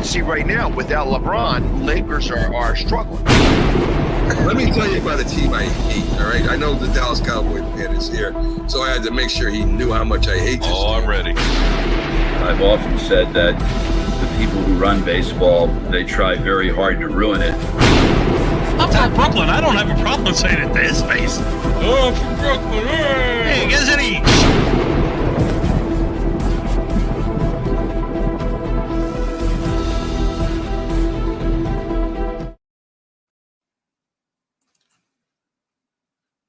see right now, without LeBron, Lakers are struggling. Let me tell you about a team I hate, all right? I know the Dallas Cowboy fan is here, so I had to make sure he knew how much I hate this team. I'm ready. I've often said that the people who run baseball, they try very hard to ruin it. I'm from Brooklyn. I don't have a problem saying it to his face. Oh, I'm from Brooklyn. Hey, guess any.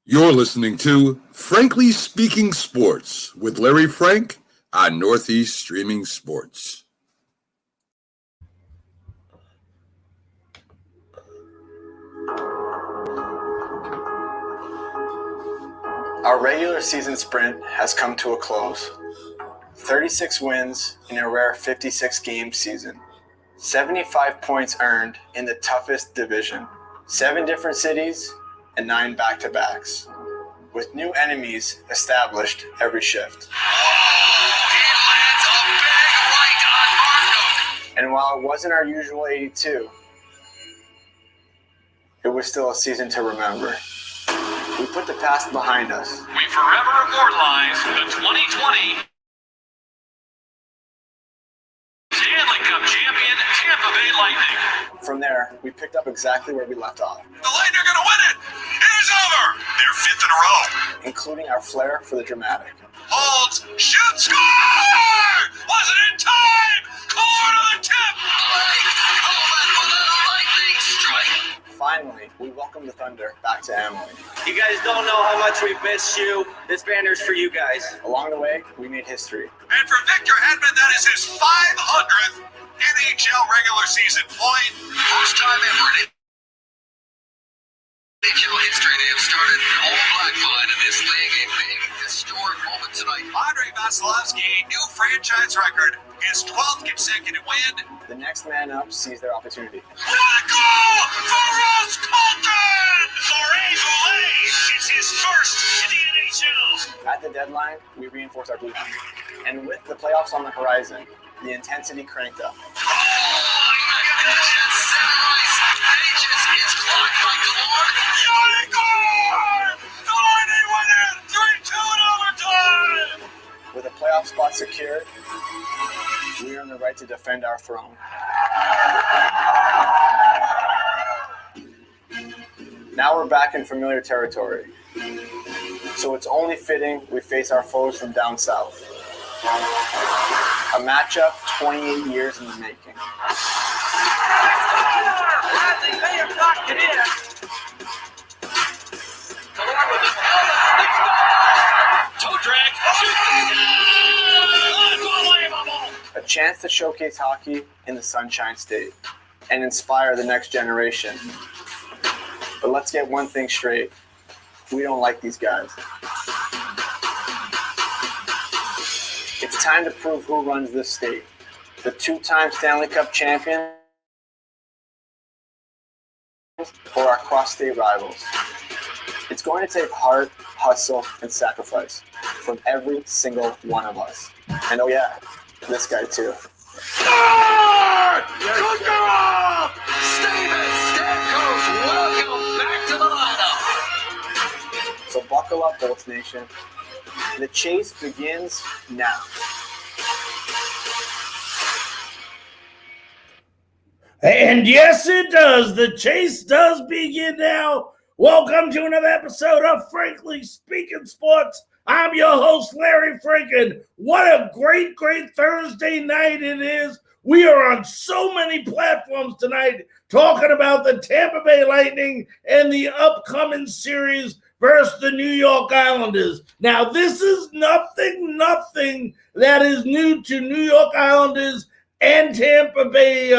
You're listening to Frankly Speaking Sports with Larry Frank on Northeast Streaming Sports. Our regular season sprint has come to a close. 36 wins in a rare 56-game season. 75 points earned in the toughest division. 7 different cities and 9 back-to-backs, with new enemies established every shift. And while it wasn't our usual 82, it was still a season to remember. We put the past behind us. We forever immortalize the 2020 Stanley Cup champion Tampa Bay Lightning. From there, we picked up exactly where we left off. The Lightning are going to win it! It is over! They're 5th in a row. Including our flair for the dramatic. Holds, shoot, score! Was it in time? Core to the tip! Lightning strike! Finally, we welcome the Thunder back to Emily. You guys don't know how much we've missed you. This banner's for you guys. Along the way, we made history. And for Victor Hedman, that is his 500th NHL regular season point. First time ever in NHL history they have started all black line in this league. A big historic moment tonight. Andre Vasilevsky, a new franchise record, his 12th consecutive win. The next man up sees their opportunity. What a goal for Ross Colton! Laurent Goulet, it's his first in the NHL. At the deadline, we reinforced our blue line. And with the playoffs on the horizon, the intensity cranked up. Oh my gosh, Sunrise Pages is clocked by Clark. Yanni Gourde! The Lightning win it! 3-2 in overtime! With a playoff spot secured, we earn the right to defend our throne. Now we're back in familiar territory. So it's only fitting we face our foes from down south. A matchup 28 years in the making. Toe drag. Unbelievable. A chance to showcase hockey in the Sunshine State and inspire the next generation. But let's get one thing straight. We don't like these guys. It's time to prove who runs this state. The 2-time Stanley Cup champions or our cross-state rivals. It's going to take heart, hustle, and sacrifice from every single one of us. And oh yeah, this guy too. Steven Stamkos, welcome back to the lineup. So buckle up, Bolts Nation. The chase begins now. And yes, it does. The chase does begin now. Welcome to another episode of Frankly Speaking Sports. I'm your host, Larry Franken. What a great, great Thursday night it is. We are on so many platforms tonight talking about the Tampa Bay Lightning and the upcoming series versus the New York Islanders. Now, this is nothing that is new to New York Islanders and Tampa Bay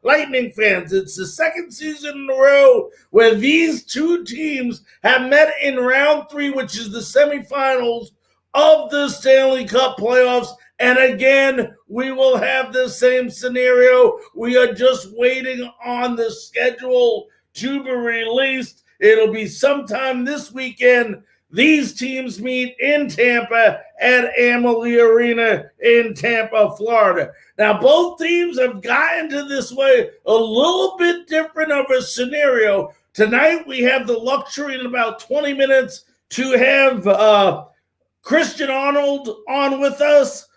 Lightning fans. It's the second season in a row where these two teams have met in round 3, which is the semifinals of the Stanley Cup playoffs. And again, we will have the same scenario. We are just waiting on the schedule to be released. It'll be sometime this weekend These teams meet in Tampa at Amalie Arena in Tampa, Florida. Now, both teams have gotten to this way a little bit different of a scenario. Tonight, we have the luxury in about 20 minutes to have Christian Arnold on with us.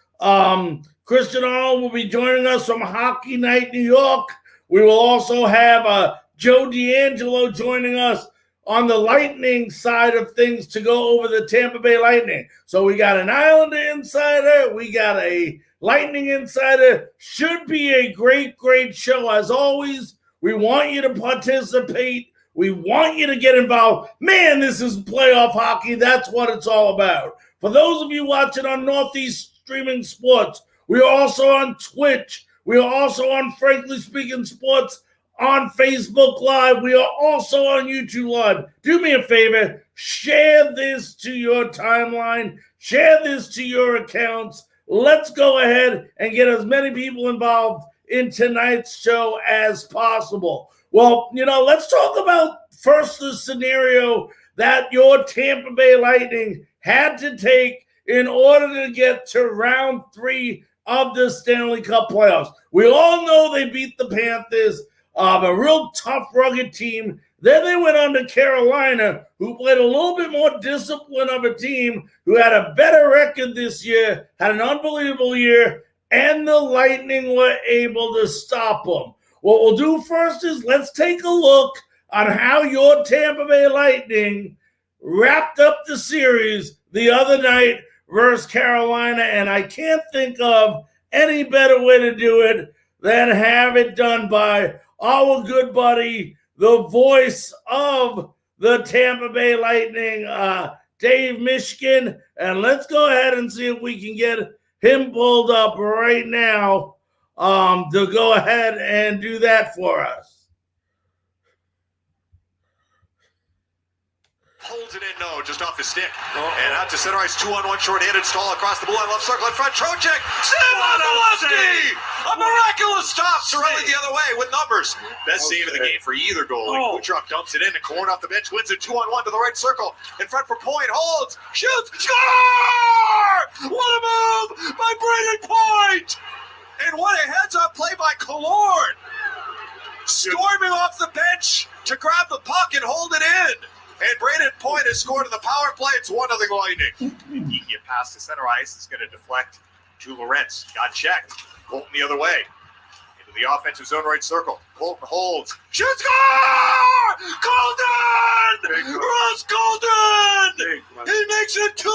Christian Arnold will be joining us from Hockey Night New York. We will also have Joe D'Angelo joining us on the Lightning side of things to go over the Tampa Bay Lightning. So we got an Islander insider. We got a Lightning insider. Should be a great, great show. As always, we want you to participate. We want you to get involved. Man, this is playoff hockey. That's what it's all about. For those of you watching on Northeast Streaming Sports, we are also on Twitch. We are also on Frankly Speaking Sports on Facebook Live. We are also on YouTube Live. Do me a favor, share this to your timeline, share this to your accounts. Let's go ahead and get as many people involved in tonight's show as possible. Well, let's talk about first the scenario that your Tampa Bay Lightning had to take in order to get to round 3 of the Stanley Cup playoffs. We all know they beat the Panthers, a real tough, rugged team. Then they went on to Carolina, who played a little bit more discipline of a team, who had a better record this year, had an unbelievable year, and the Lightning were able to stop them. What we'll do first is let's take a look on how your Tampa Bay Lightning wrapped up the series the other night versus Carolina, and I can't think of any better way to do it than have it done by our good buddy, the voice of the Tampa Bay Lightning, Dave Mishkin. And let's go ahead and see if we can get him pulled up right now to go ahead and do that for us. Holds it in, just off his stick. And out to center ice, 2-on-1 short-handed stall across the blue line, left circle in front, Trocheck, save on Molesky! A miraculous stop, Sorelli the other way with numbers. Best save of the game for either goalie. Kucherov dumps it in, and Korn off the bench wins it 2-on-1 to the right circle. In front for Point, holds, shoots, score! What a move by Brayden Point! And what a heads-up play by Killorn! Storming off the bench to grab the puck and hold it in. And Brayden Point has scored in the power play. It's 1-0 Lightning. Eking pass to center ice. It's going to deflect to Lorentz. Got checked. Colton the other way. Into the offensive zone right circle. Colton holds. Shoots, score! Colton! Ross Colton! He makes it 2-0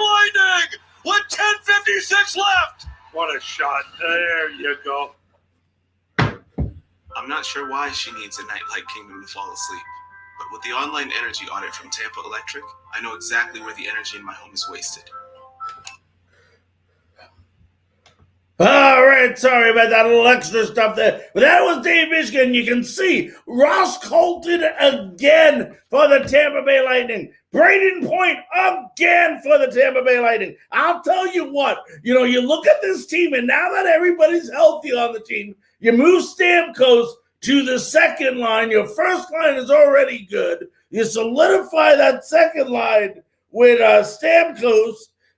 Lightning with 10:56 left. What a shot. There you go. I'm not sure why she needs a night like Kingdom to fall asleep. But with the online energy audit from Tampa Electric, I know exactly where the energy in my home is wasted. All right, sorry about that little extra stuff there. But that was Dave Mishkin. You can see Ross Colton again for the Tampa Bay Lightning. Brayden Point again for the Tampa Bay Lightning. I'll tell you what, you look at this team, and now that everybody's healthy on the team, you move Stamkos to the second line. Your first line is already good. You solidify that second line with Stamkos.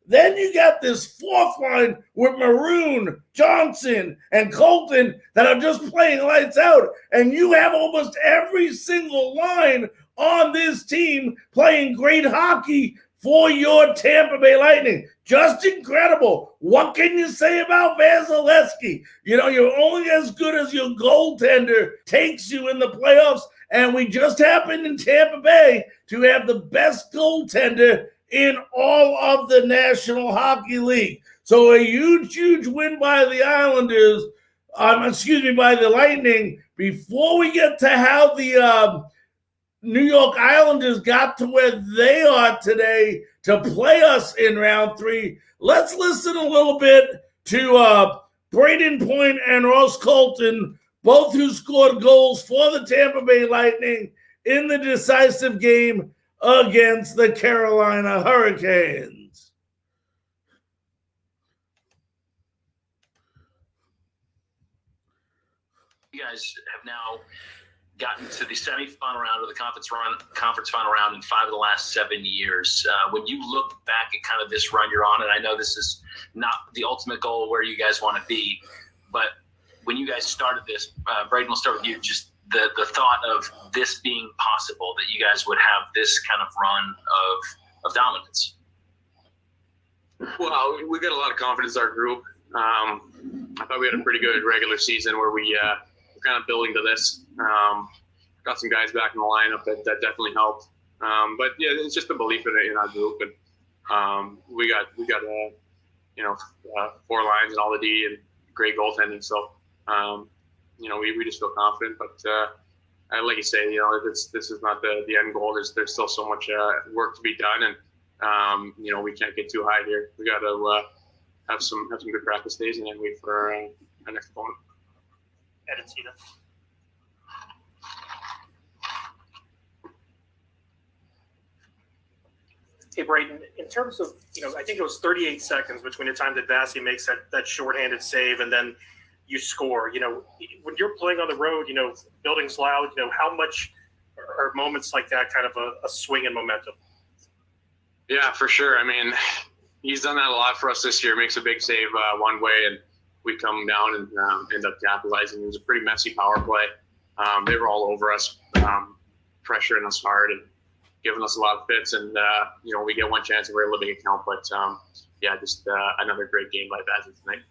Then you got this fourth line with Maroon, Johnson, and Colton that are just playing lights out. And you have almost every single line on this team playing great hockey for your Tampa Bay Lightning. Just incredible. What can you say about Vasilevsky? You're only as good as your goaltender takes you in the playoffs. And we just happened in Tampa Bay to have the best goaltender in all of the National Hockey League. So a huge, huge win by the Islanders, by the Lightning. Before we get to how the New York Islanders got to where they are today to play us in round 3, let's listen a little bit to Brayden Point and Ross Colton, both who scored goals for the Tampa Bay Lightning in the decisive game against the Carolina Hurricanes. You guys have now gotten to the semifinal round of the conference final round in 5 of the last 7 years. When you look back at kind of this run you're on, and I know this is not the ultimate goal where you guys want to be, but when you guys started this, Braden, we'll start with you, just the thought of this being possible, that you guys would have this kind of run of dominance. Well, we got a lot of confidence in our group. I thought we had a pretty good regular season where we were kind of building to this. Got some guys back in the lineup that definitely helped. But yeah, it's just the belief in our group, and we got 4 lines and all the D and great goaltending. So we just feel confident. But like you say, this is not the end goal. There's still so much work to be done, and we can't get too high here. We got to have some good practice days and then wait for our next opponent. Editina. Hey, Braden, in terms of, I think it was 38 seconds between the time that Vasi makes that shorthanded save and then you score. When you're playing on the road, building's loud, how much are moments like that kind of a swing in momentum? Yeah, for sure. I mean, he's done that a lot for us this year. Makes a big save one way, and we come down and end up capitalizing. It was a pretty messy power play. They were all over us, pressuring us hard and giving us a lot of fits. And, we get one chance and we're able to make it count. But, just another great game by Vasi tonight.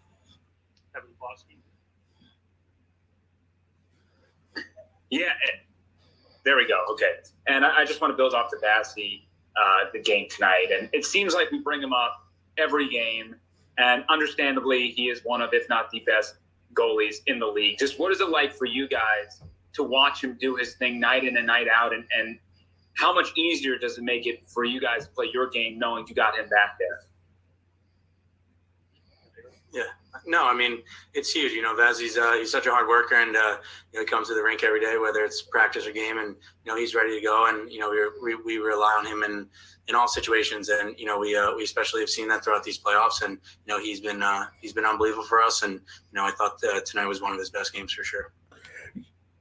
Yeah, there we go. Okay. And I just want to build off the Vasi the game tonight. And it seems like we bring him up every game. And understandably, he is one of, if not the best goalies in the league. Just what is it like for you guys to watch him do his thing night in and night out? And how much easier does it make it for you guys to play your game knowing you got him back there? Yeah. No, I mean, it's huge. Vasi's he's such a hard worker, and he comes to the rink every day, whether it's practice or game, and he's ready to go. And we rely on him in all situations, and we especially have seen that throughout these playoffs. And he's been unbelievable for us, and I thought tonight was one of his best games for sure.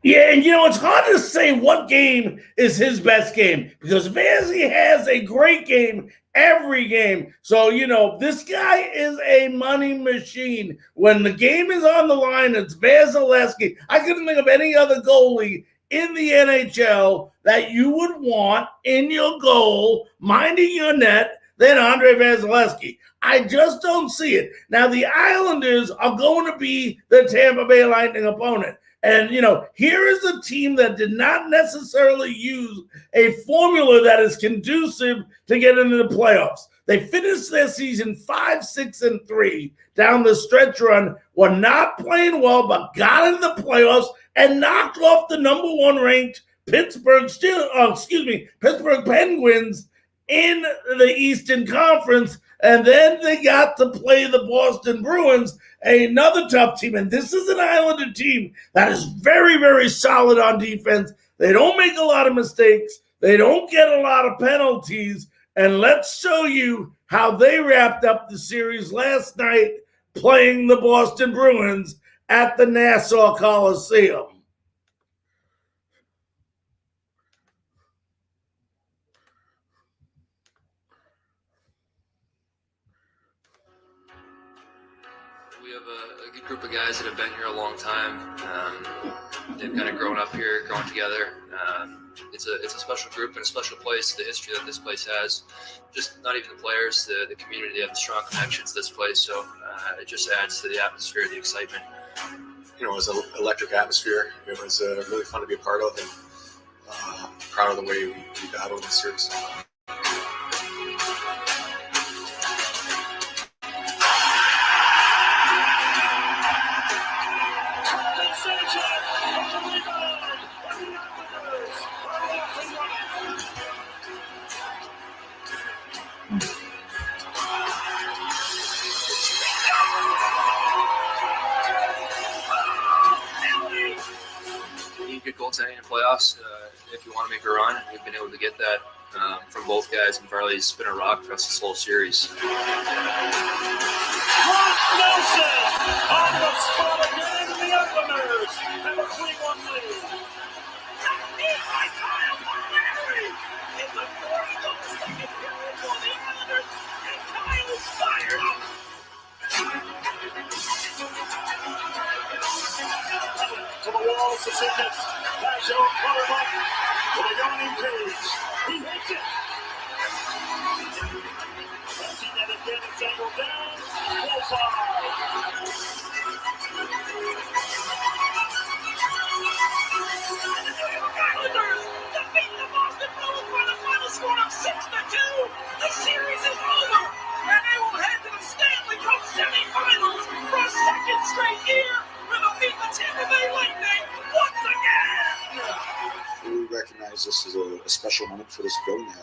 Yeah, and it's hard to say what game is his best game because Vasi has a great game every game. So, this guy is a money machine. When the game is on the line, it's Vasilevsky. I couldn't think of any other goalie in the NHL that you would want in your goal, minding your net, than Andrei Vasilevsky. I just don't see it. Now, the Islanders are going to be the Tampa Bay Lightning opponent. And, here is a team that did not necessarily use a formula that is conducive to get into the playoffs. They finished their season 5-6-3 down the stretch run, were not playing well, but got into the playoffs and knocked off the number 1 ranked Pittsburgh Penguins in the Eastern Conference. And then they got to play the Boston Bruins, another tough team. And this is an Islander team that is very, very solid on defense. They don't make a lot of mistakes. They don't get a lot of penalties. And let's show you how they wrapped up the series last night playing the Boston Bruins at the Nassau Coliseum. We have a good group of guys that have been here a long time. They've kind of grown up here, grown together. It's a special group and a special place. The history that this place has, just not even the players, the community, they have strong connections to this place. So it just adds to the atmosphere, the excitement. It was an electric atmosphere. It was really fun to be a part of, and proud of the way we battled this series. Good goaltending in playoffs if you want to make a run, and we've been able to get that from both guys, and Varley's been a rock for us this whole series. Nelson on the spot again, the Islanders have a 3-1 lead. paralysis in this. Pazzo put him up with a yawning cage. He hits it. Messi then again, it's angled down. Bullseye. Islanders defeat the Boston Bruins by the final score of 6-2. The series is over, and they will head to the Stanley Cup semifinals for a second straight year with a beat the Tampa Bay Lightning once again. We recognize this as a special moment for this building,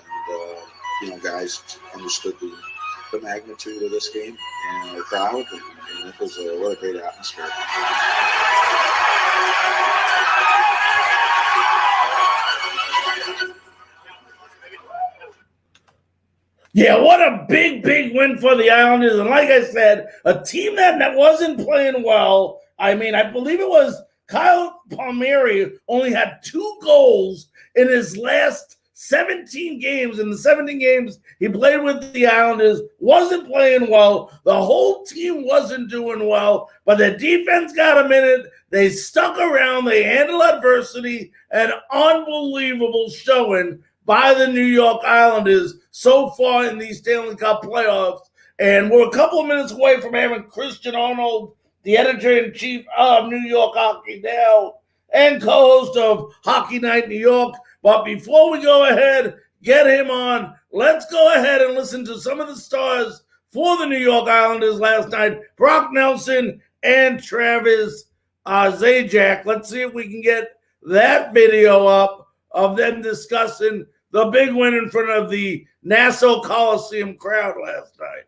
and guys understood the magnitude of this game and the crowd, and it was what a great atmosphere. Yeah, what a big win for the Islanders. And like I said, a team that wasn't playing well. I mean, I believe it was Kyle Palmieri only had 2 goals in his last 17 games. In the 17 games he played with the Islanders, wasn't playing well. The whole team wasn't doing well, but the defense got him in it. They stuck around. They handled adversity. An unbelievable showing by the New York Islanders so far in these Stanley Cup playoffs. And we're a couple of minutes away from having Christian Arnold, the editor-in-chief of New York Hockey Now and co-host of Hockey Night New York. But before we go ahead, get him on, let's go ahead and listen to some of the stars for the New York Islanders last night, Brock Nelson and Travis Zajac. Let's see if we can get that video up of them discussing the big win in front of the Nassau Coliseum crowd last night.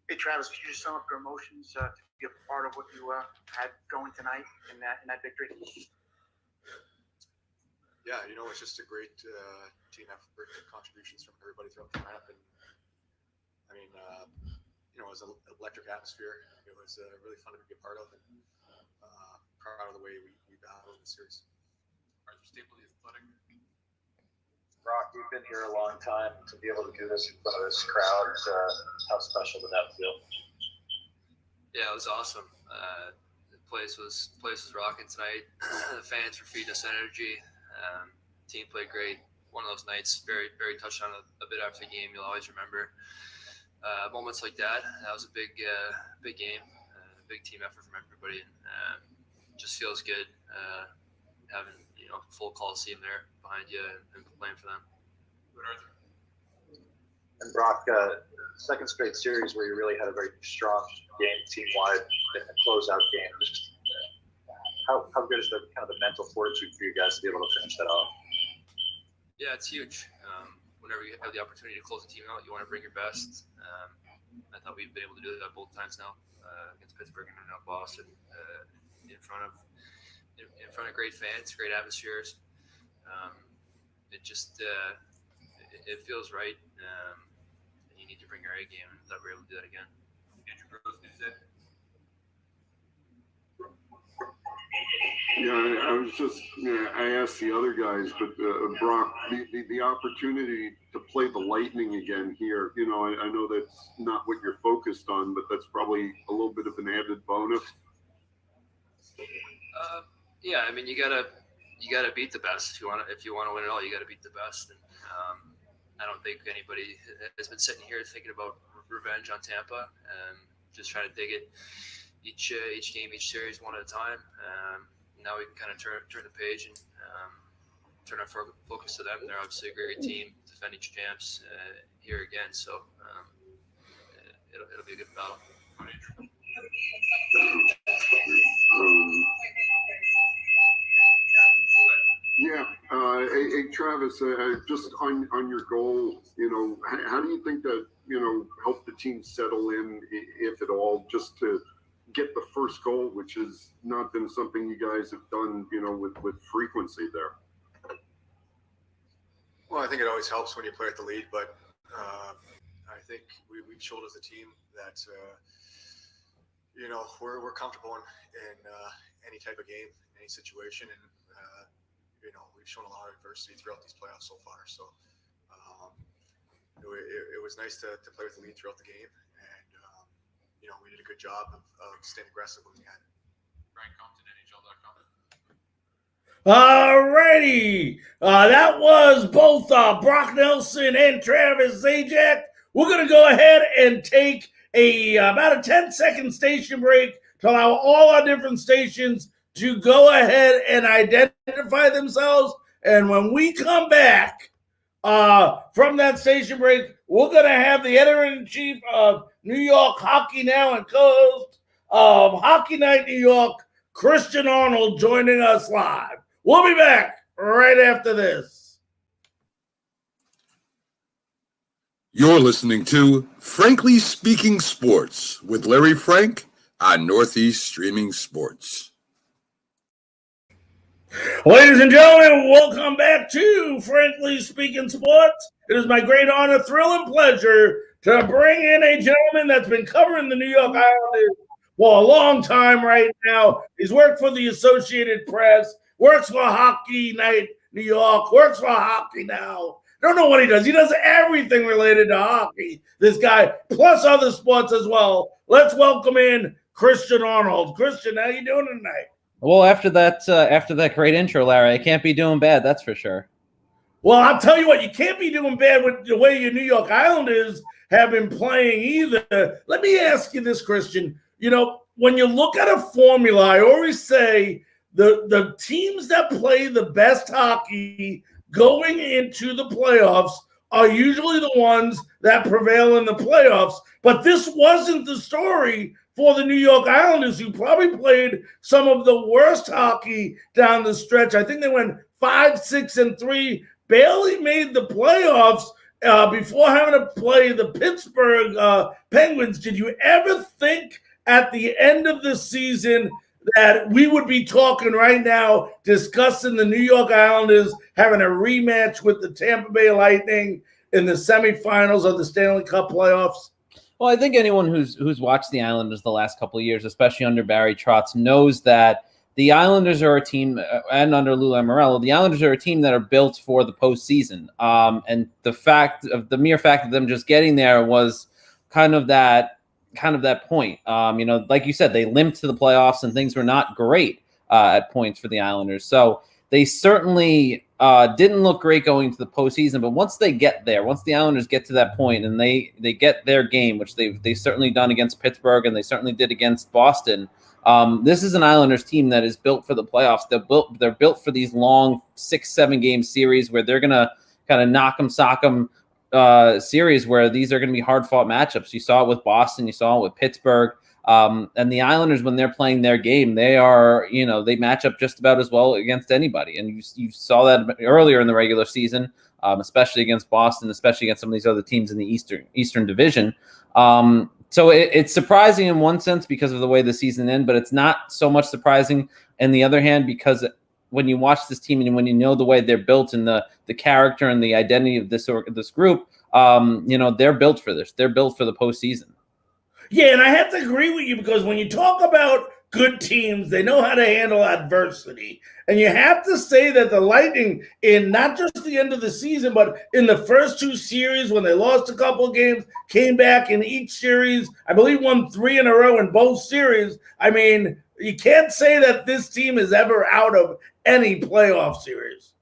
Hey, Travis, could you just sum up your emotions to be a part of what you had going tonight in that victory? Yeah, it's just a great team effort, contributions from everybody throughout the map, and I mean, it was an electric atmosphere. It was really fun to be a part of, and proud of the way we battled in the series. Brock, you've been here a long time. To be able to do this in front of this crowd, how special did that feel? Yeah, it was awesome. The place was rocking tonight. The fans were feeding us energy. Team played great. One of those nights, very touched on a bit after the game. You'll always remember moments like that. That was a big game, big team effort from everybody. And just feels good having full Coliseum there behind you and playing for them. And Brock, second straight series where you really had a very strong game team-wide in the closeout game. Just how good is the kind of the mental fortitude for you guys to be able to finish that off? Yeah, it's huge. Whenever you have the opportunity to close the team out, you want to bring your best. I thought we've been able to do that both times now against Pittsburgh and now Boston in front of great fans, great atmospheres. It just it feels right. You need to bring your A game, and I thought we were able to do that again. Yeah, I was just, I asked the other guys, but Brock, the opportunity to play the Lightning again here, I know that's not what you're focused on, but that's probably a little bit of an added bonus. Yeah, I mean, you gotta beat the best if you want to win it all. You gotta beat the best, and I don't think anybody has been sitting here thinking about revenge on Tampa. Just trying to dig it each game, each series, one at a time. Now we can kind of turn the page and turn our focus to them. They're obviously a great team, defending champs here again. So it'll be a good battle. Yeah, hey Travis, just on your goal, how do you think that helped the team settle in, if at all, just to get the first goal, which has not been something you guys have done, with frequency there? Well, I think it always helps when you play at the lead, but I think we've showed as a team that we're comfortable in any type of game, any situation, and we've shown a lot of adversity throughout these playoffs so far. So it was nice to play with the lead throughout the game, and we did a good job of staying aggressive when we had it. All righty. That was both Brock Nelson and Travis Zajac. We're going to go ahead and take about a 10-second station break to allow all our different stations to go ahead and identify themselves. And when we come back from that station break, we're going to have the editor-in-chief of New York Hockey Now and co-host of Hockey Night New York, Christian Arnold, joining us live. We'll be back right after this. You're listening to Frankly Speaking Sports with Larry Frank on Northeast Streaming Sports. Ladies and gentlemen, welcome back to Frankly Speaking Sports. It is my great honor, thrill, and pleasure to bring in a gentleman that's been covering the New York Islanders for a long time right now. He's worked for the Associated Press, works for Hockey Night New York, works for Hockey Now. Don't know what he does. He does everything related to hockey, this guy, plus other sports as well. Let's welcome in Christian Arnold. Christian, how you doing tonight? Well, after that great intro, Larry, I can't be doing bad, that's for sure. Well, I'll tell you what, you can't be doing bad with the way your New York Islanders have been playing either. Let me ask you this, Christian. You know, when you look at a formula, I always say the teams that play the best hockey going into the playoffs are usually the ones that prevail in the playoffs. But this wasn't the story for the New York Islanders, who probably played some of the worst hockey down the stretch. I think they went 5-6-3, barely made the playoffs before having to play the Pittsburgh Penguins. Did you ever think at the end of the season that we would be talking right now, discussing the New York Islanders having a rematch with the Tampa Bay Lightning in the semifinals of the Stanley Cup playoffs? Well, I think anyone who's watched the Islanders the last couple of years, especially under Barry Trotz, knows that the Islanders are a team, and under Lou Lamoriello, the Islanders are a team that are built for the postseason. And the mere fact of them just getting there was kind of that point. Like you said, they limped to the playoffs and things were not great at points for the Islanders. So they certainly didn't look great going to the postseason. But once they get there, once the Islanders get to that point and they get their game, which they've certainly done against Pittsburgh and they certainly did against Boston, this is an Islanders team that is built for the playoffs. They're built for these long 6-7 game series where they're gonna kind of knock 'em, sock 'em series where these are going to be hard-fought matchups. You saw it with Boston. You saw it with Pittsburgh. And the Islanders, when they're playing their game, they match up just about as well against anybody. And you saw that earlier in the regular season, especially against Boston, especially against some of these other teams in the Eastern Division. So it's surprising in one sense because of the way the season ended, but it's not so much surprising on the other hand because when you watch this team and when you know the way they're built and the character and the identity of this group, they're built for this. They're built for the postseason. Yeah, and I have to agree with you because when you talk about good teams, they know how to handle adversity. And you have to say that the Lightning, in not just the end of the season, but in the first two series when they lost a couple of games, came back in each series, I believe won 3 in a row in both series. I mean, you can't say that this team is ever out of any playoff series.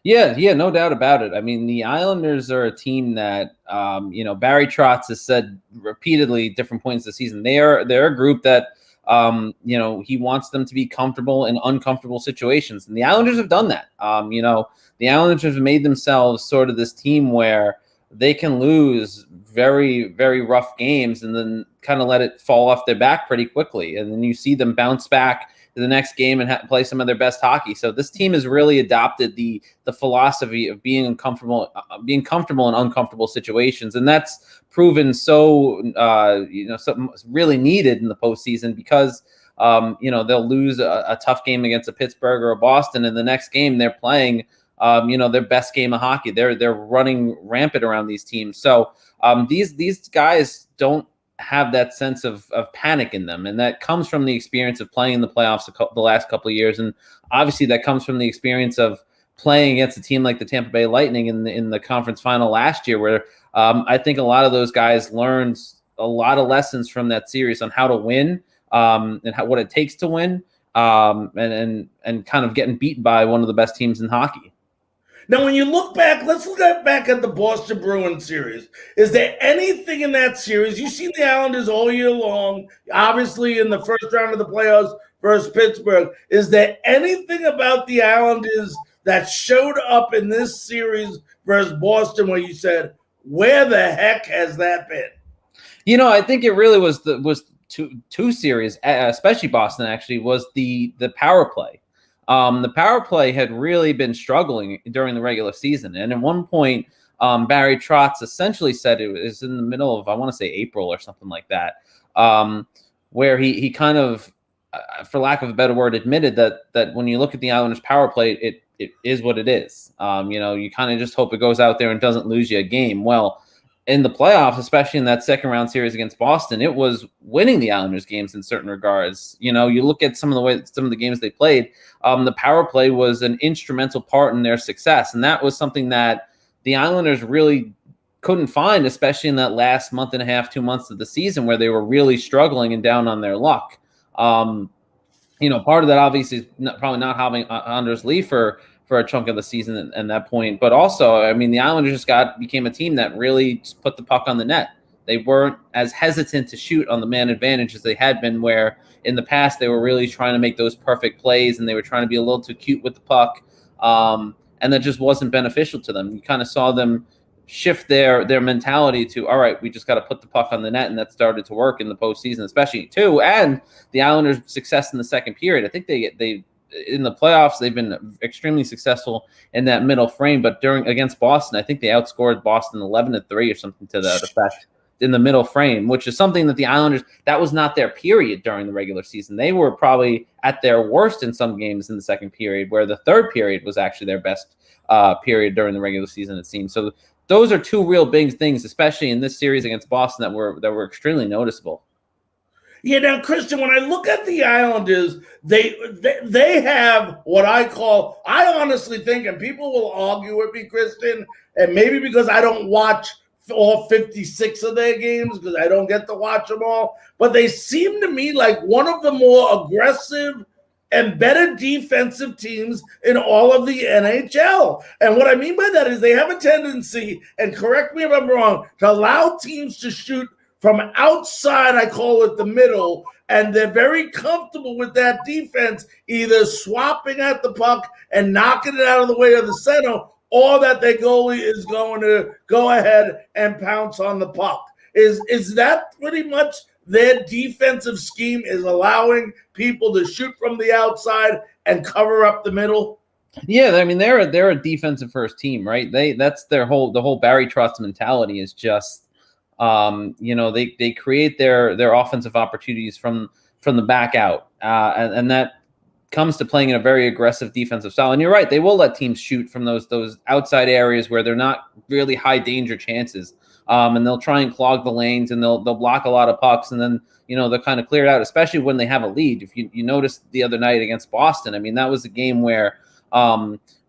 Yeah, no doubt about it. I mean, the Islanders are a team that, Barry Trotz has said repeatedly at different points of the season. They're a group that, he wants them to be comfortable in uncomfortable situations. And the Islanders have done that. The Islanders have made themselves sort of this team where they can lose very, very rough games and then kind of let it fall off their back pretty quickly. And then you see them bounce back to the next game and play some of their best hockey. So this team has really adopted the philosophy of being comfortable in uncomfortable situations. And that's proven something really needed in the postseason because, they'll lose a tough game against a Pittsburgh or a Boston, and the next game they're playing their best game of hockey. They're running rampant around these teams. So these guys don't have that sense of panic in them, and that comes from the experience of playing in the playoffs the last couple of years, and obviously that comes from the experience of playing against a team like the Tampa Bay Lightning in the conference final last year, where I think a lot of those guys learned a lot of lessons from that series on how to win and what it takes to win. and kind of getting beaten by one of the best teams in hockey. Now, when you look back, let's look back at the Boston Bruins series. Is there anything in that series? You've seen the Islanders all year long, obviously in the first round of the playoffs versus Pittsburgh. Is there anything about the Islanders that showed up in this series versus Boston where you said, where the heck has that been? I think it really was two series, especially Boston actually, was the power play. The power play had really been struggling during the regular season. And at one point, Barry Trotz essentially said, it was in the middle of, I want to say April or something like that, where he kind of, for lack of a better word, admitted that when you look at the Islanders power play, it is what it is. You kind of just hope it goes out there and doesn't lose you a game. Well, in the playoffs, especially in that second round series against Boston, it was winning the Islanders games in certain regards. You look at some of the games they played, the power play was an instrumental part in their success. And that was something that the Islanders really couldn't find, especially in that last month and a half, 2 months of the season where they were really struggling and down on their luck. Part of that obviously is probably not having Anders Lee for a chunk of the season at that point. But also, the Islanders just became a team that really just put the puck on the net. They weren't as hesitant to shoot on the man advantage as they had been, where in the past they were really trying to make those perfect plays and they were trying to be a little too cute with the puck. And that just wasn't beneficial to them. You kind of saw them shift their mentality to, all right, we just got to put the puck on the net, and that started to work in the postseason, especially too. And the Islanders' success in the second period, I think they in the playoffs, they've been extremely successful in that middle frame. But against Boston, I think they outscored Boston 11-3 or something to that effect in the middle frame, which is something that the Islanders, that was not their period during the regular season. They were probably at their worst in some games in the second period, where the third period was actually their best period during the regular season, it seems. So those are two real big things, especially in this series against Boston, that were extremely noticeable. Yeah, now, Christian, when I look at the Islanders, they have what I honestly think, and people will argue with me, Christian, and maybe because I don't watch all 56 of their games because I don't get to watch them all, but they seem to me like one of the more aggressive and better defensive teams in all of the NHL. And what I mean by that is they have a tendency, and correct me if I'm wrong, to allow teams to shoot from outside, I call it the middle, and they're very comfortable with that defense, either swapping at the puck and knocking it out of the way of the center, or that their goalie is going to go ahead and pounce on the puck. Is that pretty much their defensive scheme, is allowing people to shoot from the outside and cover up the middle? Yeah, they're a defensive first team, right? That's the whole Barry Trotz mentality is just they create their offensive opportunities from the back out, and that comes to playing in a very aggressive defensive style. And you're right, they will let teams shoot from those outside areas where they're not really high danger chances, and they'll try and clog the lanes, and they'll block a lot of pucks, and then they'll kind of clear it out, especially when they have a lead. If you noticed the other night against Boston, that was a game where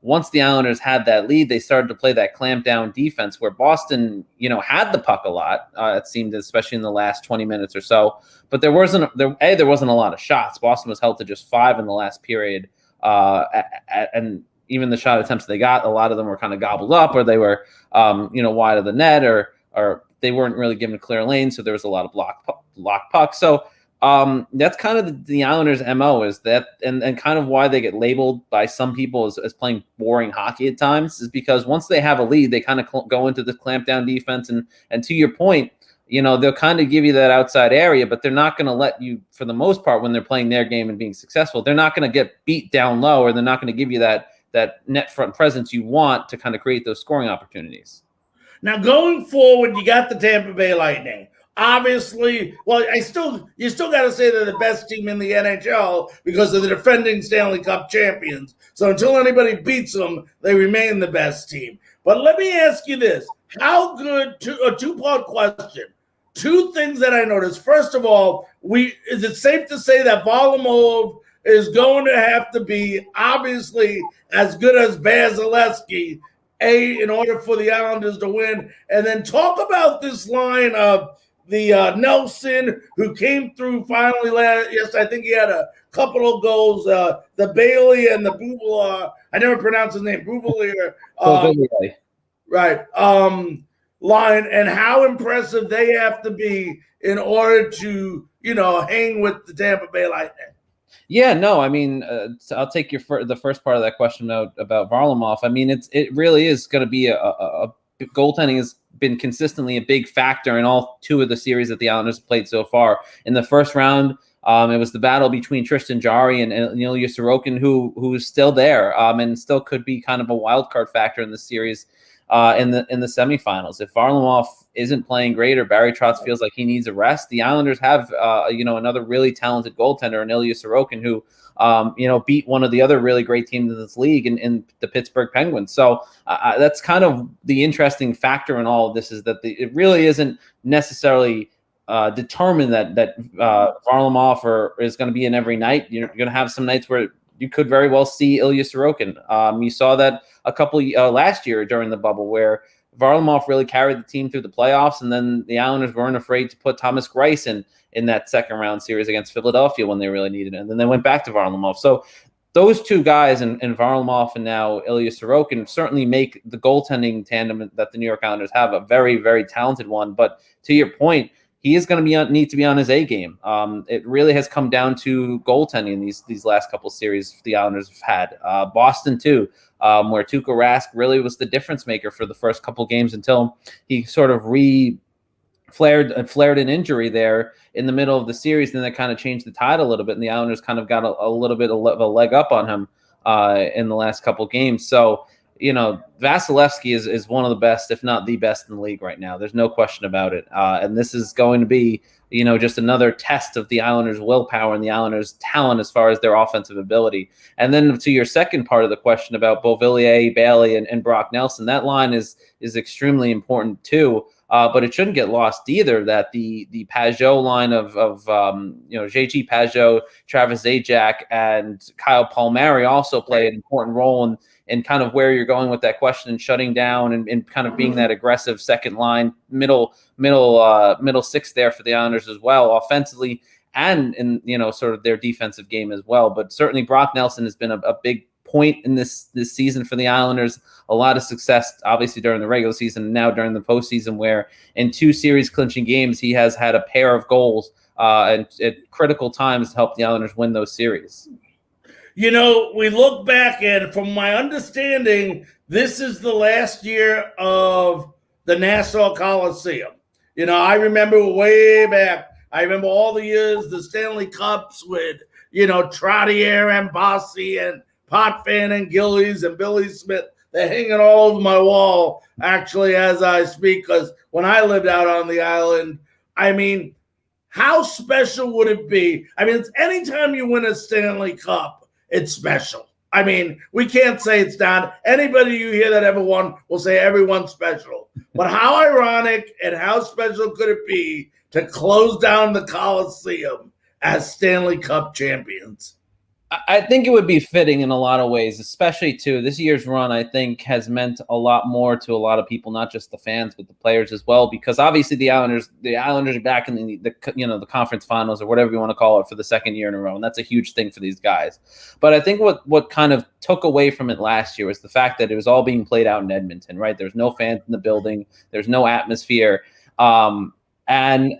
once the Islanders had that lead, they started to play that clamp down defense where Boston, had the puck a lot. It seemed, especially in the last 20 minutes or so. But there wasn't a lot of shots. Boston was held to just 5 in the last period, and even the shot attempts they got, a lot of them were kind of gobbled up, or they were, wide of the net, or they weren't really given a clear lane. So there was a lot of block pucks. So that's kind of the Islanders' MO, is that, and kind of why they get labeled by some people as playing boring hockey at times, is because once they have a lead, they kind of go into the clamp down defense. And to your point, they'll kind of give you that outside area, but they're not going to let you, for the most part, when they're playing their game and being successful, they're not going to get beat down low, or they're not going to give you that net front presence you want to kind of create those scoring opportunities. Now, going forward, you got the Tampa Bay Lightning. Obviously, well, you still got to say they're the best team in the NHL because they're the defending Stanley Cup champions. So until anybody beats them, they remain the best team. But let me ask you this. How good, a two-part question. Two things that I noticed. First of all, is it safe to say that Varlamov is going to have to be obviously as good as Vasilevsky, in order for the Islanders to win? And then talk about this line of Nelson, who came through finally last. Yes, I think he had a couple of goals. The Bailey and the Bouvier. I never pronounced his name. Bouvier. Right. Line, and how impressive they have to be in order to, hang with the Tampa Bay Lightning. Yeah, no, I mean, I'll take the first part of that question about Varlamov. I mean, it really is going to be a goaltending has been consistently a big factor in all two of the series that the Islanders have played so far. In the first round, it was the battle between Tristan Jarry and Ilya Sorokin, who's still there and still could be kind of a wild card factor in the series. In the semifinals, if Varlamov isn't playing great or Barry Trotz feels like he needs a rest, the Islanders have another really talented goaltender in Ilya Sorokin, who beat one of the other really great teams in this league in the Pittsburgh Penguins. So that's kind of the interesting factor in all of this, is that it really isn't necessarily determined that Varlamov is going to be in every night. You're going to have some nights where you could very well see Ilya Sorokin. You saw that a couple last year during the bubble, where Varlamov really carried the team through the playoffs, and then the Islanders weren't afraid to put Thomas Greiss in that second round series against Philadelphia when they really needed it, and then they went back to Varlamov. So those two guys, and Varlamov and now Ilya Sorokin, certainly make the goaltending tandem that the New York Islanders have a very, very talented one. But to your point, he is going to need to be on his A game. It really has come down to goaltending these last couple of series the Islanders have had. Boston too, where Tuukka Rask really was the difference maker for the first couple games until he sort of flared an injury there in the middle of the series, and then that kind of changed the tide a little bit, and the Islanders kind of got a little bit of a leg up on him in the last couple games. So, Vasilevsky is one of the best, if not the best in the league right now. There's no question about it. And this is going to be, just another test of the Islanders' willpower and the Islanders' talent as far as their offensive ability. And then to your second part of the question about Beauvillier, Bailey, and Brock Nelson, that line is extremely important too. But it shouldn't get lost either that the Pajot line of JG Pajot, Travis Zajac, and Kyle Palmieri also play an important role in kind of where you're going with that question, and shutting down and kind of being that aggressive second line, middle six there for the Islanders as well, offensively and in sort of their defensive game as well. But certainly Brock Nelson has been a big point in this season for the Islanders. A lot of success, obviously, during the regular season and now during the postseason, where in 2 series clinching games, he has had a pair of goals and at critical times to help the Islanders win those series. We look back, and from my understanding, this is the last year of the Nassau Coliseum. I remember way back. I remember all the years, the Stanley Cups with, Trottier and Bossy and Potvin and Gillies and Billy Smith. They're hanging all over my wall, actually, as I speak, because when I lived out on the island, I mean, how special would it be? I mean, it's anytime you win a Stanley Cup, it's special. I mean, we can't say it's not. Anybody you hear that ever won will say everyone's special. But how ironic and how special could it be to close down the Coliseum as Stanley Cup champions? I think it would be fitting in a lot of ways, especially too. This year's run, I think, has meant a lot more to a lot of people, not just the fans, but the players as well. Because obviously, the Islanders are back in the conference finals or whatever you want to call it for the second year in a row, and that's a huge thing for these guys. But I think what kind of took away from it last year was the fact that it was all being played out in Edmonton. Right? There's no fans in the building. There's no atmosphere. And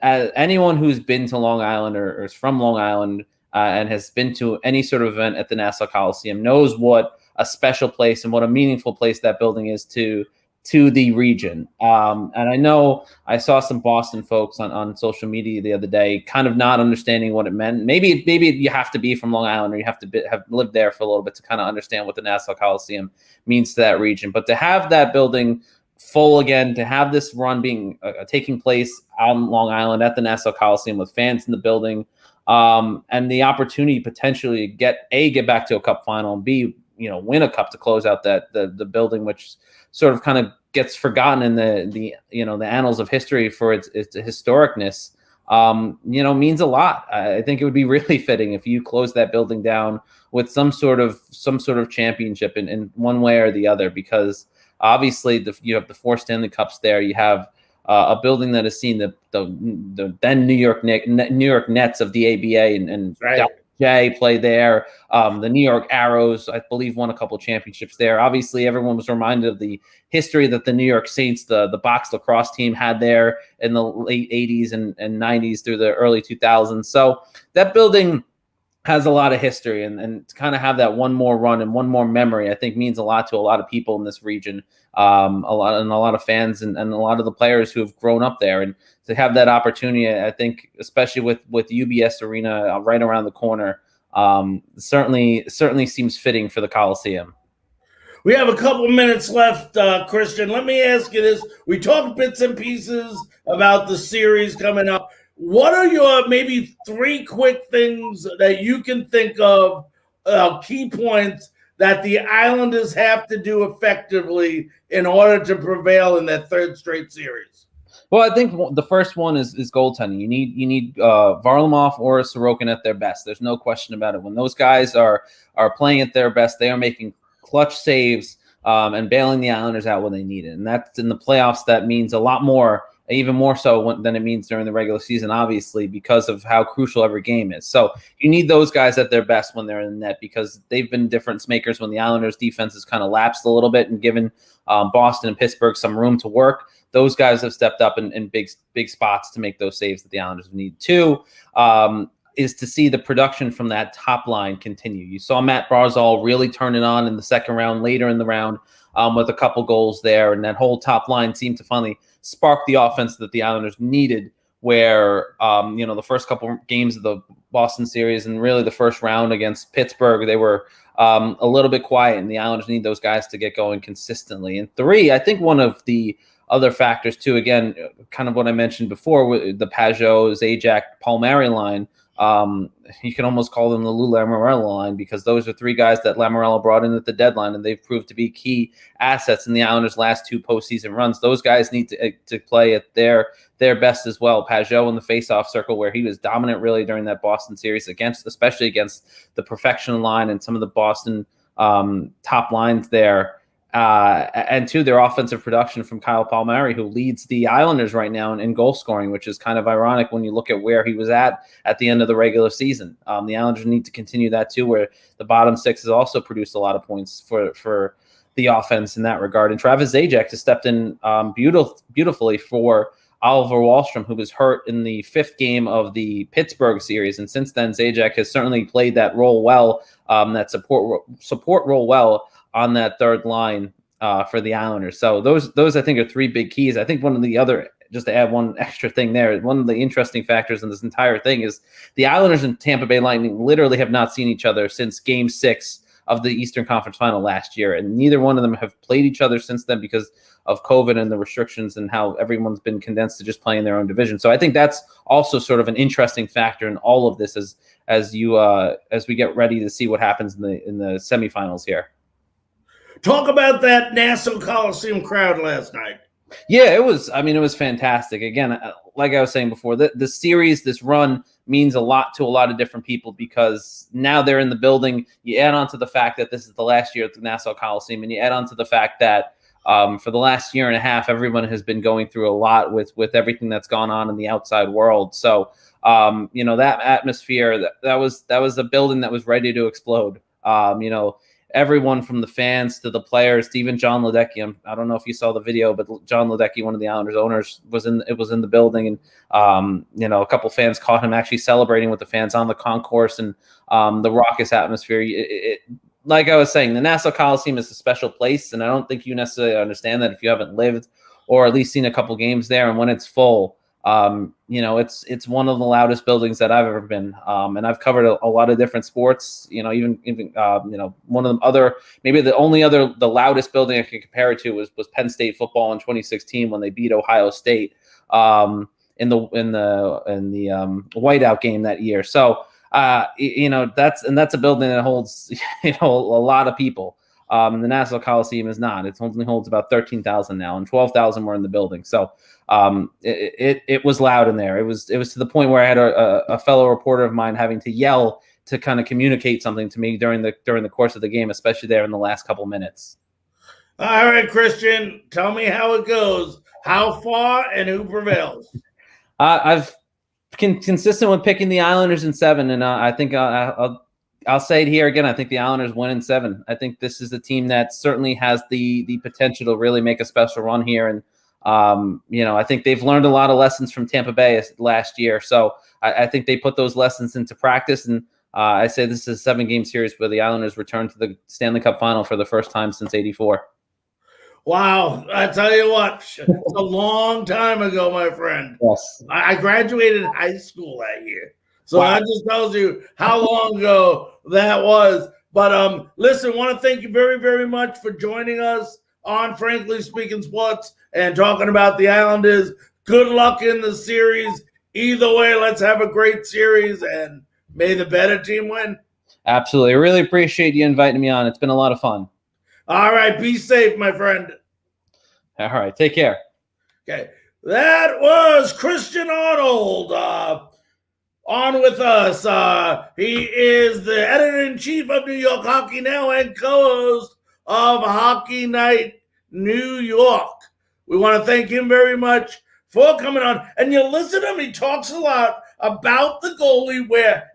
anyone who's been to Long Island or is from Long Island and has been to any sort of event at the Nassau Coliseum knows what a special place and what a meaningful place that building is to the region. And I know I saw some Boston folks on social media the other day kind of not understanding what it meant. Maybe you have to be from Long Island or you have to have lived there for a little bit to kind of understand what the Nassau Coliseum means to that region. But to have that building full again, to have this run being taking place on Long Island at the Nassau Coliseum with fans in the building, and the opportunity potentially get back to a cup final and B, win a cup to close out the building, which sort of kind of gets forgotten in the annals of history for its historicness, means a lot. I think it would be really fitting if you close that building down with some sort of championship in one way or the other, because obviously you have the 4 Stanley Cups there. You have a building that has seen the then New York Nets of the ABA and Right. Jay play there. The New York Arrows, I believe, won a couple championships there. Obviously, everyone was reminded of the history that the New York Saints, the box lacrosse team, had there in the late 80s and 90s through the early 2000s. So that building has a lot of history, and to kind of have that one more run and one more memory, I think means a lot to a lot of people in this region, a lot of fans and a lot of the players who have grown up there. And to have that opportunity, I think, especially with UBS Arena right around the corner, certainly seems fitting for the Coliseum. We have a couple minutes left, Christian. Let me ask you this. We talked bits and pieces about the series coming up. What are your maybe 3 quick things that you can think of, key points that the Islanders have to do effectively in order to prevail in that 3rd straight series? Well, I think the first one is goaltending. You need Varlamov or Sorokin at their best. There's no question about it. When those guys are playing at their best, they are making clutch saves and bailing the Islanders out when they need it. And that's in the playoffs. That means a lot more, even more so than it means during the regular season, obviously, because of how crucial every game is. So you need those guys at their best when they're in the net, because they've been difference makers when the Islanders' defense has kind of lapsed a little bit and given Boston and Pittsburgh some room to work. Those guys have stepped up in big spots to make those saves that the Islanders need. 2 is to see the production from that top line continue. You saw Matt Barzal really turn it on in the second round, later in the round, with a couple goals there, and that whole top line seemed to finally spark the offense that the Islanders needed, where the first couple games of the Boston series and really the first round against Pittsburgh, they were a little bit quiet, and the Islanders need those guys to get going consistently. And 3, I think one of the other factors too, again, kind of what I mentioned before, with the Pajot, Zajac, Palmieri line, you can almost call them the Lou Lamoriello line, because those are 3 guys that Lamoriello brought in at the deadline, and they've proved to be key assets in the Islanders' last 2 postseason runs. Those guys need to play at their best as well. Pajot in the faceoff circle, where he was dominant really during that Boston series, especially against the perfection line and some of the Boston top lines there. And 2, their offensive production from Kyle Palmieri, who leads the Islanders right now in goal scoring, which is kind of ironic when you look at where he was at the end of the regular season. The Islanders need to continue that too, where the bottom 6 has also produced a lot of points for the offense in that regard. And Travis Zajac has stepped in beautifully for Oliver Wahlstrom, who was hurt in the 5th game of the Pittsburgh series. And since then, Zajac has certainly played that role well, that support role well on that 3rd line for the Islanders. So those I think are 3 big keys. I think one of the other, just to add one extra thing there, one of the interesting factors in this entire thing is the Islanders and Tampa Bay Lightning literally have not seen each other since Game 6 of the Eastern Conference Final last year, and neither one of them have played each other since then because of COVID and the restrictions and how everyone's been condensed to just play in their own division. So I think that's also sort of an interesting factor in all of this as we get ready to see what happens in the semifinals here. Talk about that Nassau Coliseum crowd last night. Yeah, it was fantastic. Again, like I was saying before, the series, this run means a lot to a lot of different people, because now they're in the building. You add on to the fact that this is the last year at the Nassau Coliseum, and you add on to the fact that for the last year and a half, everyone has been going through a lot with everything that's gone on in the outside world. So, that atmosphere, that was a building that was ready to explode. Everyone from the fans to the players, even John Ledecky. I don't know if you saw the video, but John Ledecky, one of the Islanders owners, was in the building, and a couple fans caught him actually celebrating with the fans on the concourse, and the raucous atmosphere. Like I was saying, the Nassau Coliseum is a special place, and I don't think you necessarily understand that if you haven't lived or at least seen a couple games there. And when it's full, it's one of the loudest buildings that I've ever been. And I've covered a lot of different sports, even one of the the loudest building I could compare it to was Penn State football in 2016 when they beat Ohio State in the whiteout game that year. So, that's a building that holds, a lot of people. The Nassau Coliseum is not. It only holds about 13,000 now, and 12,000 were in the building. So it was loud in there. It was to the point where I had a fellow reporter of mine having to yell to kind of communicate something to me during the course of the game, especially there in the last couple minutes. All right, Christian, tell me how it goes. How far and who prevails? I've been consistent with picking the Islanders in 7, and I think I'll say it here again. I think the Islanders win in 7. I think this is a team that certainly has the potential to really make a special run here, and I think they've learned a lot of lessons from Tampa Bay last year. So I think they put those lessons into practice, and I say this is a 7-game series where the Islanders return to the Stanley Cup final for the first time since '84. Wow, I tell you what, it's a long time ago, my friend. Yes. I graduated high school that year. So Wow. that just tells you how long ago that was. But listen, want to thank you very, very much for joining us on Frankly Speaking Sports and talking about the Islanders. Good luck in the series. Either way, let's have a great series, and may the better team win. Absolutely. I really appreciate you inviting me on. It's been a lot of fun. All right, be safe, my friend. All right, take care. Okay, that was Christian Arnold on with us. He is the editor-in-chief of New York Hockey Now and co-host of Hockey Night New York. We want to thank him very much for coming on. And you listen to him, he talks a lot about the goalie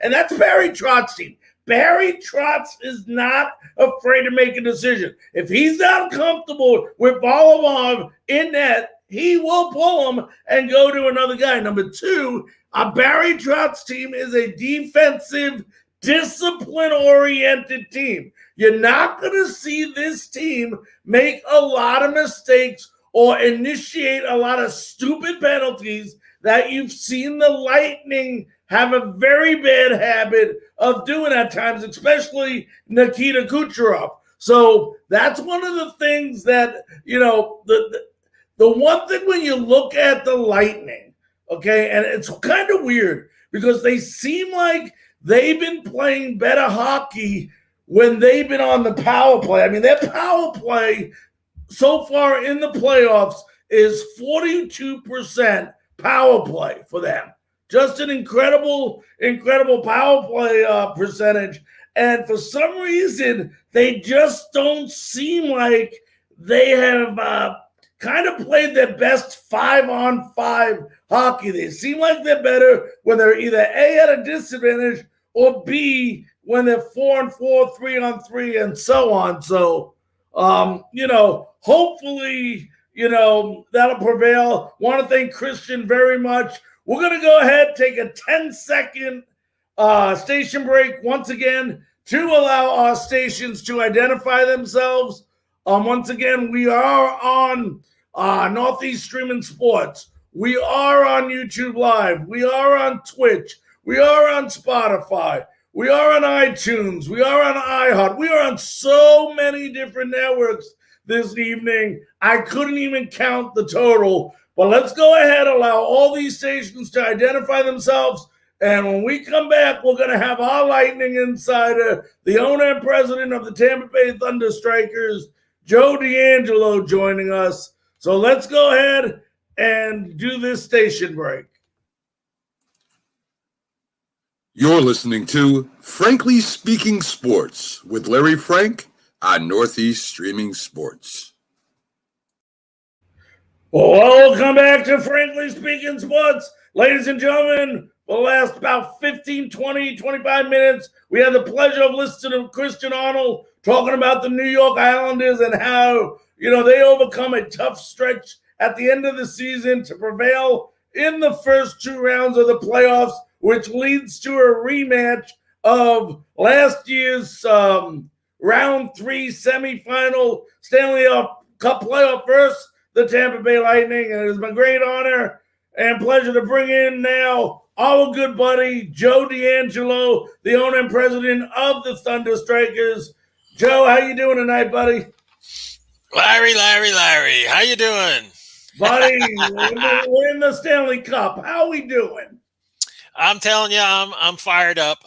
and that's Barry Trotz's team. Barry Trotz is not afraid to make a decision. If he's not comfortable with Varlamov in net, he will pull him and go to another guy. Number 2, Barry Trotz's team is a defensive, discipline-oriented team. You're not going to see this team make a lot of mistakes or initiate a lot of stupid penalties that you've seen the Lightning have a very bad habit of doing at times, especially Nikita Kucherov. So that's one of the things that, the one thing when you look at the Lightning, okay, and it's kind of weird because they seem like they've been playing better hockey when they've been on the power play. I mean, their power play so far in the playoffs is 42% power play for them. Just an incredible power play percentage. And for some reason, they just don't seem like they have kind of played their best 5-on-5 hockey. They seem like they're better when they're either A, at a disadvantage, or B, when they're 4-on-4, 3-on-3, and so on. So, hopefully, that'll prevail. Want to thank Christian very much. We're going to go ahead, take a 10-second station break once again to allow our stations to identify themselves. Once again, we are on Northeast Streaming Sports. We are on YouTube Live. We are on Twitch. We are on Spotify. We are on iTunes. We are on iHeart. We are on so many different networks this evening. I couldn't even count the total. But let's go ahead, allow all these stations to identify themselves. And when we come back, we're going to have our Lightning insider, the owner and president of the Tampa Bay Thunderstrikers, Joe D'Angelo, joining us. So let's go ahead and do this station break. You're listening to Frankly Speaking Sports with Larry Frank on Northeast Streaming Sports. Welcome back to Frankly Speaking Sports. Ladies and gentlemen, for the last about 15, 20, 25 minutes, we had the pleasure of listening to Christian Arnold talking about the New York Islanders and how, they overcome a tough stretch at the end of the season to prevail in the first 2 rounds of the playoffs, which leads to a rematch of last year's round 3 semifinal Stanley Cup playoff versus the Tampa Bay Lightning. And it has been a great honor and pleasure to bring in now our good buddy, Joe D'Angelo, the owner and president of the Thunderstrikers. Joe, how you doing tonight, buddy? Larry, how you doing? Buddy, we're in the Stanley Cup. How we doing? I'm telling you, I'm fired up.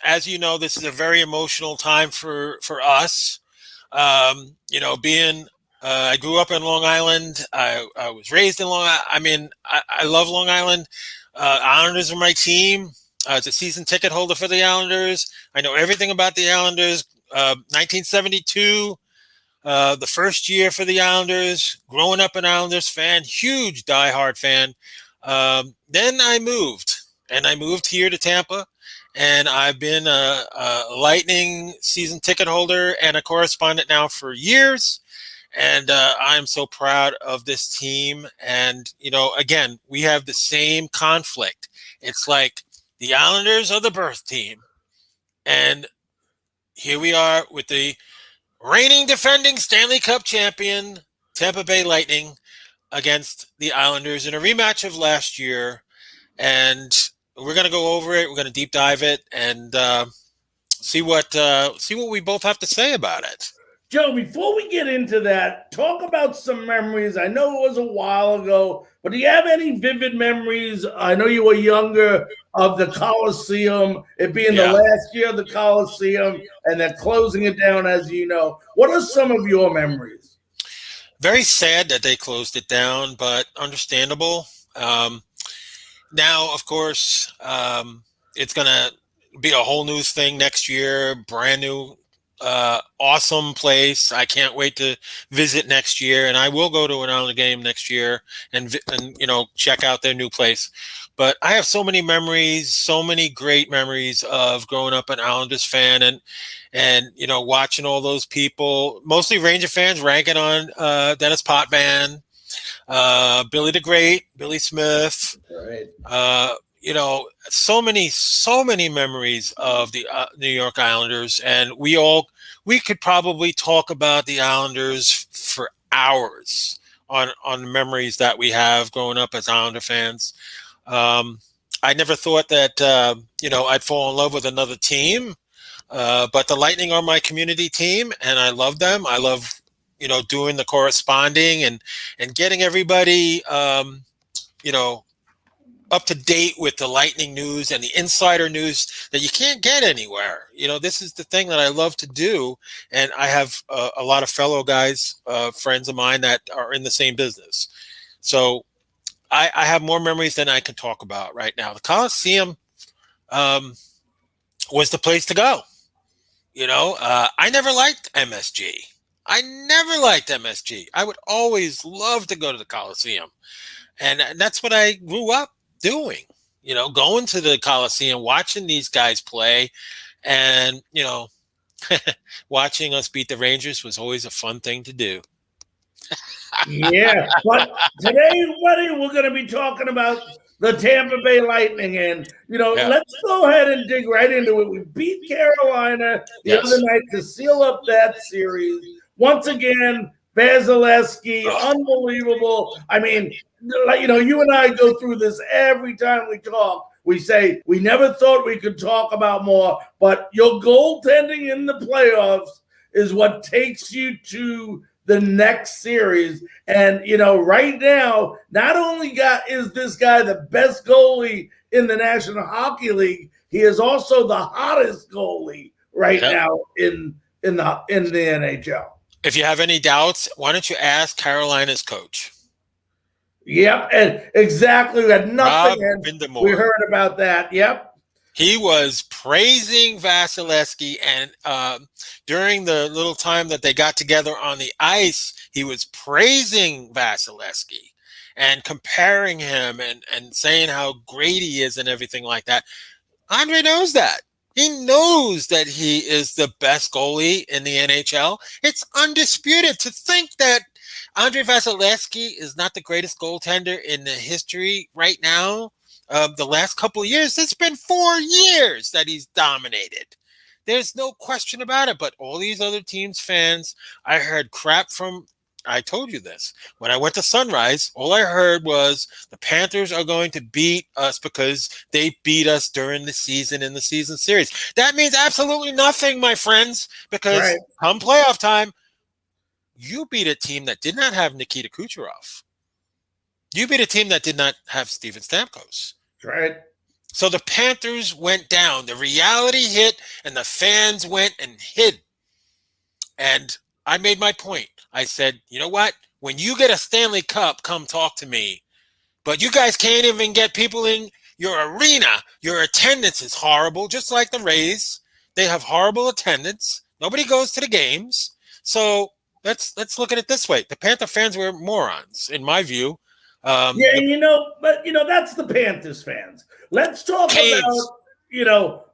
As you know, this is a very emotional time for us. I grew up in Long Island. I was raised in Long Island. I mean, I love Long Island. Islanders are my team. As a season ticket holder for the Islanders, I know everything about the Islanders. 1972, the first year for the Islanders, growing up an Islanders fan, huge diehard fan. Then I moved here to Tampa, and I've been a Lightning season ticket holder and a correspondent now for years. And I'm so proud of this team. And, again, we have the same conflict. It's like the Islanders are the birth team. And here we are with the reigning defending Stanley Cup champion, Tampa Bay Lightning, against the Islanders in a rematch of last year. And we're going to go over it. We're going to deep dive it and see what we both have to say about it. Joe, before we get into that, talk about some memories. I know it was a while ago, but do you have any vivid memories? I know you were younger, of the Coliseum, it being the last year of the Coliseum, and then closing it down, as you know. What are some of your memories? Very sad that they closed it down, but understandable. Now, of course, it's going to be a whole new thing next year, brand new, awesome place. I can't wait to visit next year, and I will go to an Islander game next year and check out their new place. But I have so many memories, so many great memories of growing up an Islanders fan and watching all those people, mostly Ranger fans, ranking on Dennis Potvin, Billy the Great, Billy Smith. Right. So many memories of the New York Islanders, and we could probably talk about the Islanders for hours on the memories that we have growing up as Islander fans. I never thought that I'd fall in love with another team, but the Lightning are my community team, and I love them. I love doing the corresponding and getting everybody up to date with the Lightning news and the insider news that you can't get anywhere. This is the thing that I love to do. And I have a lot of fellow guys, friends of mine that are in the same business. So I have more memories than I can talk about right now. The Coliseum was the place to go. I never liked MSG. I would always love to go to the Coliseum. And that's what I grew up doing, going to the Coliseum, watching these guys play, and, watching us beat the Rangers was always a fun thing to do. Yeah, but today, buddy, we're going to be talking about the Tampa Bay Lightning, and, let's go ahead and dig right into it. We beat Carolina the other night to seal up that series. Once again, Vasilevsky, unbelievable. I mean, you and I go through this every time we talk. We say we never thought we could talk about more, but your goaltending in the playoffs is what takes you to the next series. And, right now, not only is this guy the best goalie in the National Hockey League, he is also the hottest goalie right now in the NHL. If you have any doubts, why don't you ask Carolina's coach? Yep, and exactly. We had nothing. We heard about that. Yep. He was praising Vasilevsky, and during the little time that they got together on the ice, he was praising Vasilevsky and comparing him and saying how great he is and everything like that. Andre knows that. He knows that he is the best goalie in the NHL. It's undisputed. To think that Andre Vasilevsky is not the greatest goaltender in the history right now, the last couple of years, it's been 4 years that he's dominated. There's no question about it. But all these other teams' fans, I heard crap from. I told you this. When I went to Sunrise, all I heard was the Panthers are going to beat us because they beat us during the season in the season series. That means absolutely nothing, my friends, because come playoff time, you beat a team that did not have Nikita Kucherov. You beat a team that did not have Steven Stamkos. Right. So the Panthers went down. The reality hit, and the fans went and hid. And I made my point. I said, you know what? When you get a Stanley Cup, come talk to me. But you guys can't even get people in your arena. Your attendance is horrible, just like the Rays. They have horrible attendance. Nobody goes to the games. So let's look at it this way. The Panther fans were morons, in my view. But that's the Panthers fans. Let's talk Canes. about,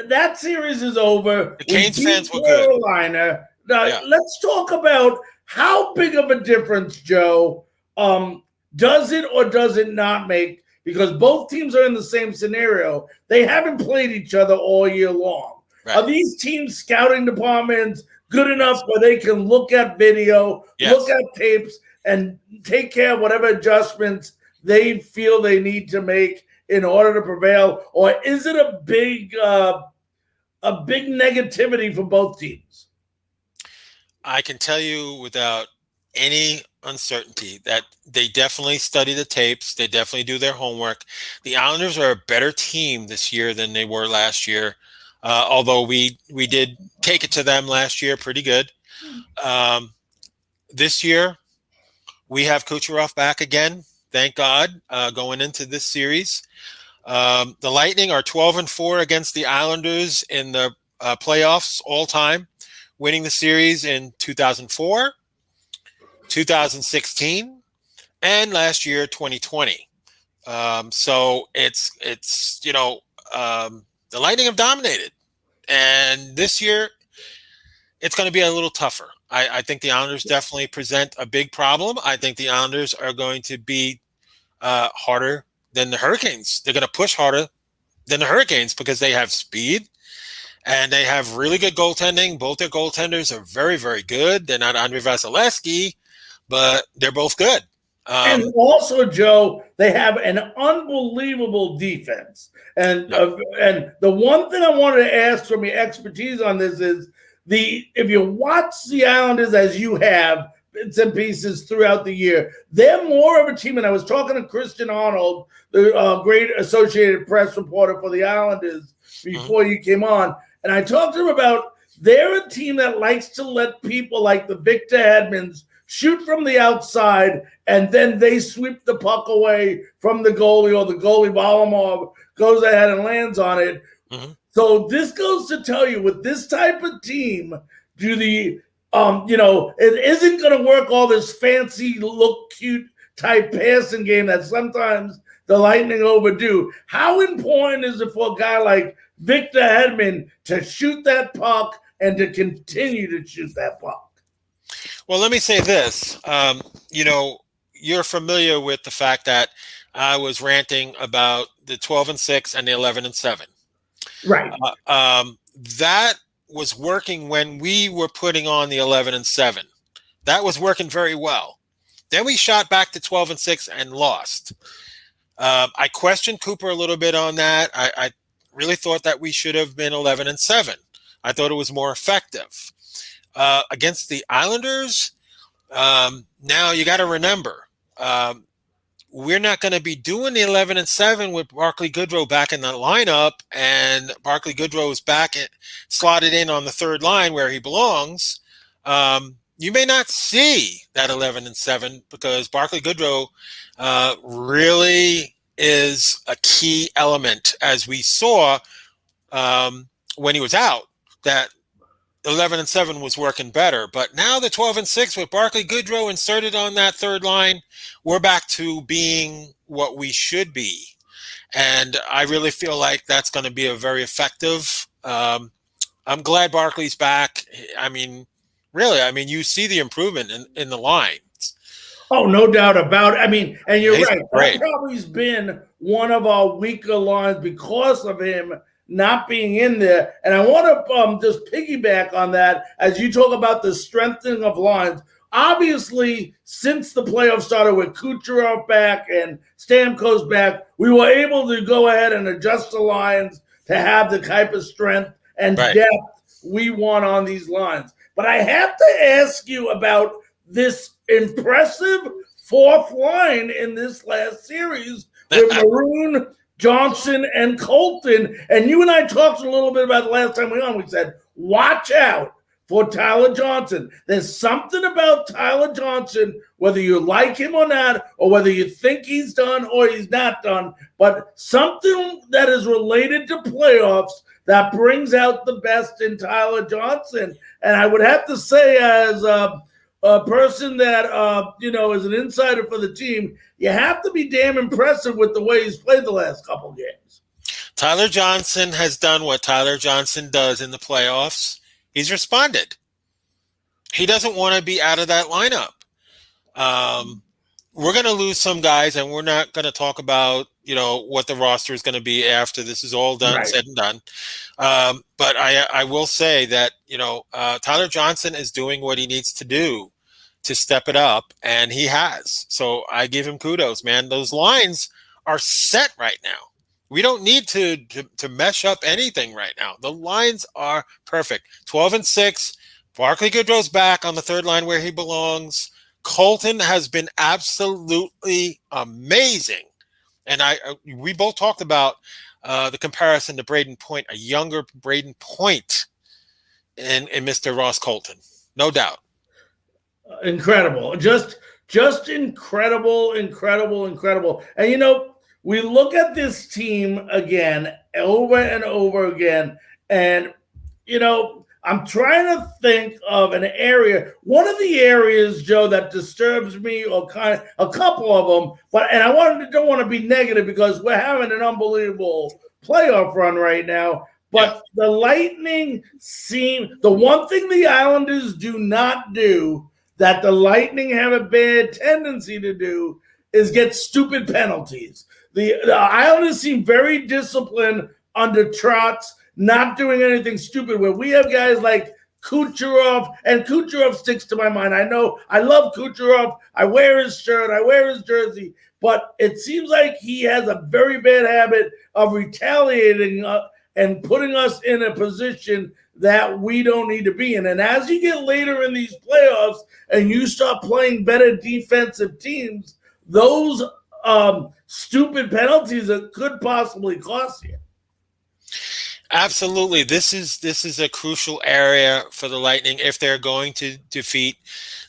that series is over. The Canes fans were good. Carolina. Now, let's talk about how big of a difference, Joe, does it or does it not make? Because both teams are in the same scenario. They haven't played each other all year long. Right. Are these teams' scouting departments good enough where they can look at video, look at tapes, and take care of whatever adjustments they feel they need to make in order to prevail? Or is it a big negativity for both teams? I can tell you without any uncertainty that they definitely study the tapes. They definitely do their homework. The Islanders are a better team this year than they were last year, although we did take it to them last year pretty good. This year, we have Kucherov back again, thank God, going into this series. The Lightning are 12-4 against the Islanders in the playoffs all time, winning the series in 2004, 2016, and last year, 2020. So it's the Lightning have dominated. And this year, it's going to be a little tougher. I think the Islanders definitely present a big problem. I think the Islanders are going to be harder than the Hurricanes. They're going to push harder than the Hurricanes because they have speed and they have really good goaltending. Both their goaltenders are very, very good. They're not Andrei Vasilevsky, but they're both good. And also, Joe, they have an unbelievable defense. And the one thing I wanted to ask from your expertise on this is, if you watch the Islanders as you have bits and pieces throughout the year, they're more of a team. And I was talking to Christian Arnold, the great Associated Press reporter for the Islanders, before you came on. And I talked to him about they're a team that likes to let people like the Victor Hedmans shoot from the outside, and then they sweep the puck away from the goalie, or the goalie Volomov goes ahead and lands on it. So this goes to tell you, with this type of team, it isn't going to work all this fancy, look cute type passing game that sometimes the Lightning overdo. How important is it for a guy like Victor Hedman to shoot that puck and to continue to shoot that puck? Well, let me say this. You're familiar with the fact that I was ranting about the 12-6 and the 11-7. Right. That was working when we were putting on the 11-7. That was working very well. Then we shot back to 12-6 and lost. I questioned Cooper a little bit on that. I really thought that we should have been 11-7. I thought it was more effective. Against the Islanders, now you got to remember, we're not going to be doing the 11-7 with Barclay Goodrow back in the lineup, and Barclay Goodrow is back slotted in on the third line where he belongs. You may not see that 11-7 because Barclay Goodrow really is a key element, as we saw when he was out, that 11-7 was working better. But now the 12-6 with Barclay Goodrow inserted on that third line, we're back to being what we should be. And I really feel like that's going to be a very effective. I'm glad Barclay's back. I mean, really, you see the improvement in the line. Oh, no doubt about it. And you're He's right. great. That probably has been one of our weaker lines because of him not being in there. And I want to just piggyback on that as you talk about the strengthening of lines. Obviously, since the playoffs started with Kucherov back and Stamkos back, we were able to go ahead and adjust the lines to have the type of strength and depth we want on these lines. But I have to ask you about this impressive fourth line in this last series with Maroon, Johnson, and Colton. And you and I talked a little bit about the last time we were on. We said, watch out for Tyler Johnson. There's something about Tyler Johnson, whether you like him or not, or whether you think he's done or he's not done, but something that is related to playoffs that brings out the best in Tyler Johnson. And I would have to say, as a person that is an insider for the team, you have to be damn impressive with the way he's played the last couple games. Tyler Johnson has done what Tyler Johnson does in the playoffs. He's responded. He doesn't want to be out of that lineup. We're going to lose some guys, and we're not going to talk about what the roster is going to be after this is all done, Right. said and done. But I will say that Tyler Johnson is doing what he needs to do to step it up, and he has. So I give him kudos, man. Those lines are set right now. We don't need to mesh up anything right now. The lines are perfect. 12-6. Barkley Goodrow's back on the third line where he belongs. Colton has been absolutely amazing. And we both talked about the comparison to Braden Point, a younger Braden Point in Mr. Ross Colton. No doubt. Incredible. Just incredible. And we look at this team again over and over again, and I'm trying to think of an area. One of the areas, Joe, that disturbs me, or kind of a couple of them, and I don't want to be negative because we're having an unbelievable playoff run right now. But the Lightning the one thing the Islanders do not do that the Lightning have a bad tendency to do is get stupid penalties. The Islanders seem very disciplined under Trotz, not doing anything stupid, where we have guys like Kucherov, and Kucherov sticks to my mind. I know I love Kucherov. I wear his shirt. I wear his jersey. But it seems like he has a very bad habit of retaliating and putting us in a position that we don't need to be in. And as you get later in these playoffs and you start playing better defensive teams, those stupid penalties that could possibly cost you. Absolutely. This is a crucial area for the Lightning. If they're going to defeat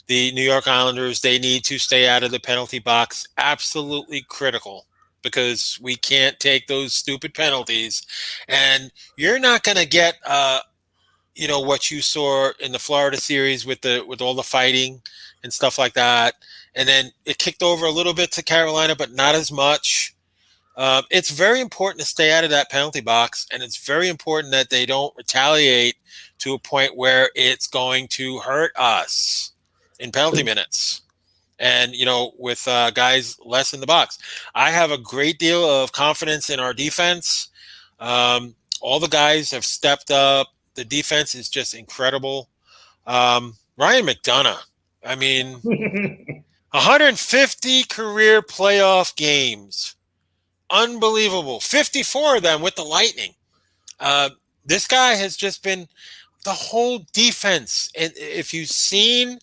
the New York Islanders, they need to stay out of the penalty box. Absolutely critical, because we can't take those stupid penalties. And you're not going to get what you saw in the Florida series with all the fighting and stuff like that. And then it kicked over a little bit to Carolina, but not as much. It's very important to stay out of that penalty box, and it's very important that they don't retaliate to a point where it's going to hurt us in penalty minutes and, with guys less in the box. I have a great deal of confidence in our defense. All the guys have stepped up. The defense is just incredible. Ryan McDonough, 150 career playoff games. Unbelievable. 54 of them with the Lightning. This guy has just been the whole defense. And if you've seen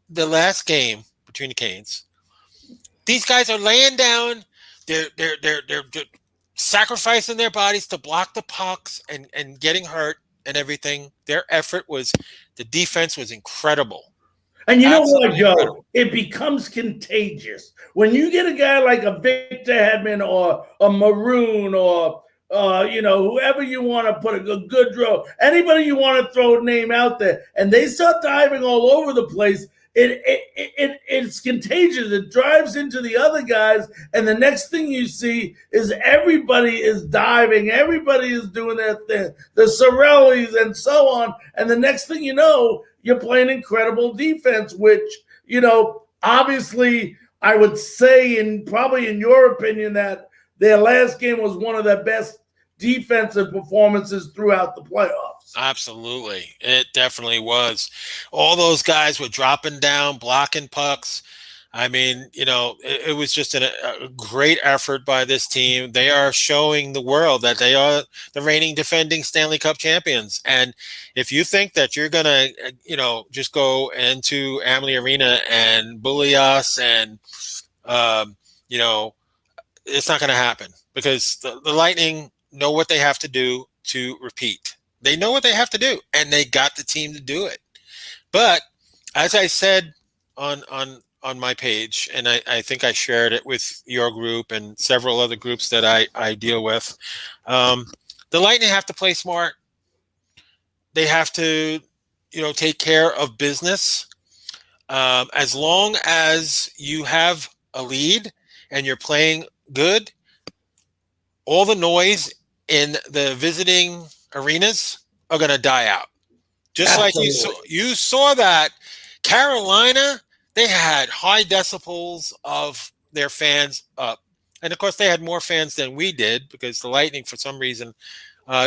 the last game between the Canes, these guys are laying down. They're sacrificing their bodies to block the pucks and getting hurt and everything. The defense was incredible. And you know Absolutely what, Joe? incredible. It becomes contagious. When you get a guy like a Victor Hedman or a Maroon or, whoever you want to put a Goodrow, anybody you want to throw a name out there, and they start diving all over the place, it's contagious. It drives into the other guys, and the next thing you see is everybody is diving. Everybody is doing their thing. The Sorellis and so on. And the next thing you know, you're playing incredible defense, which, obviously I would say, and probably in your opinion, that their last game was one of the best defensive performances throughout the playoffs. Absolutely. It definitely was. All those guys were dropping down, blocking pucks. It was just a great effort by this team. They are showing the world that they are the reigning defending Stanley Cup champions. And if you think that you're going to, just go into Amalie Arena and bully us and, it's not going to happen, because the Lightning know what they have to do to repeat. They know what they have to do, and they got the team to do it. But as I said on my page, and I think I shared it with your group and several other groups that I deal with, the Lightning have to play smart. They have to, take care of business. As long as you have a lead and you're playing good, all the noise in the visiting arenas are going to die out. Just like you saw that Carolina, they had high decibels of their fans up. And of course, they had more fans than we did because the Lightning, for some reason,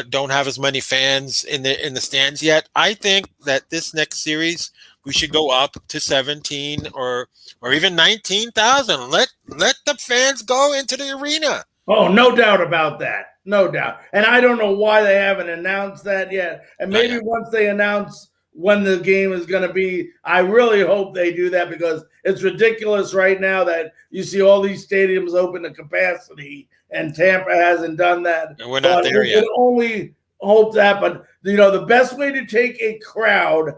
don't have as many fans in the stands yet. I think that this next series we should go up to 17 or even 19,000. Let the fans go into the arena. Oh, no doubt about that. No doubt. And I don't know why they haven't announced that yet. And maybe once they announce when the game is going to be, I really hope they do that, because it's ridiculous right now that you see all these stadiums open to capacity and Tampa hasn't done that. And we're not there yet. We can only hope that. But, the best way to take a crowd,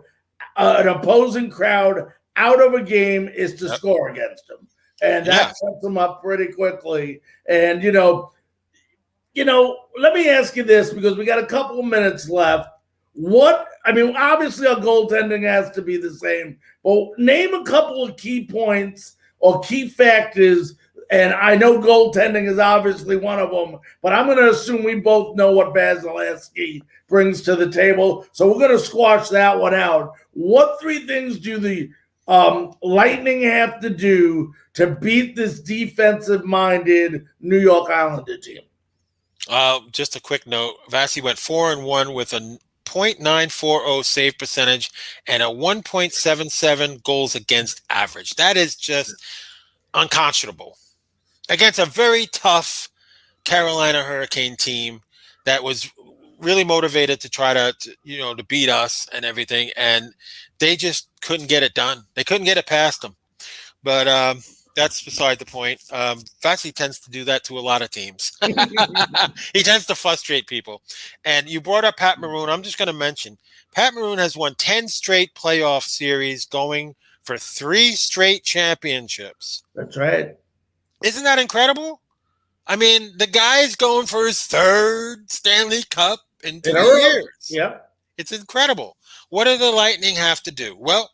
an opposing crowd, out of a game is to score against them. And that sets them up pretty quickly. And, let me ask you this, because we got a couple of minutes left. Obviously our goaltending has to be the same, but name a couple of key points or key factors. And I know goaltending is obviously one of them, but I'm going to assume we both know what Vasilevsky brings to the table. So we're going to squash that one out. What three things do the Lightning have to do to beat this defensive-minded New York Islander team? Just a quick note. Vasi went 4-1 with a .940 save percentage and a 1.77 goals against average. That is just unconscionable against a very tough Carolina Hurricane team that was really motivated to try to beat us and everything, and they just couldn't get it done. They couldn't get it past them. But that's beside the point. Vasi tends to do that to a lot of teams. He tends to frustrate people. And you brought up Pat Maroon. I'm just going to mention, Pat Maroon has won 10 straight playoff series, going for 3 straight championships. That's right. Isn't that incredible? I mean, the guy's going for his 3rd Stanley Cup in 2 years. Yep. It's incredible. What do the Lightning have to do? Well,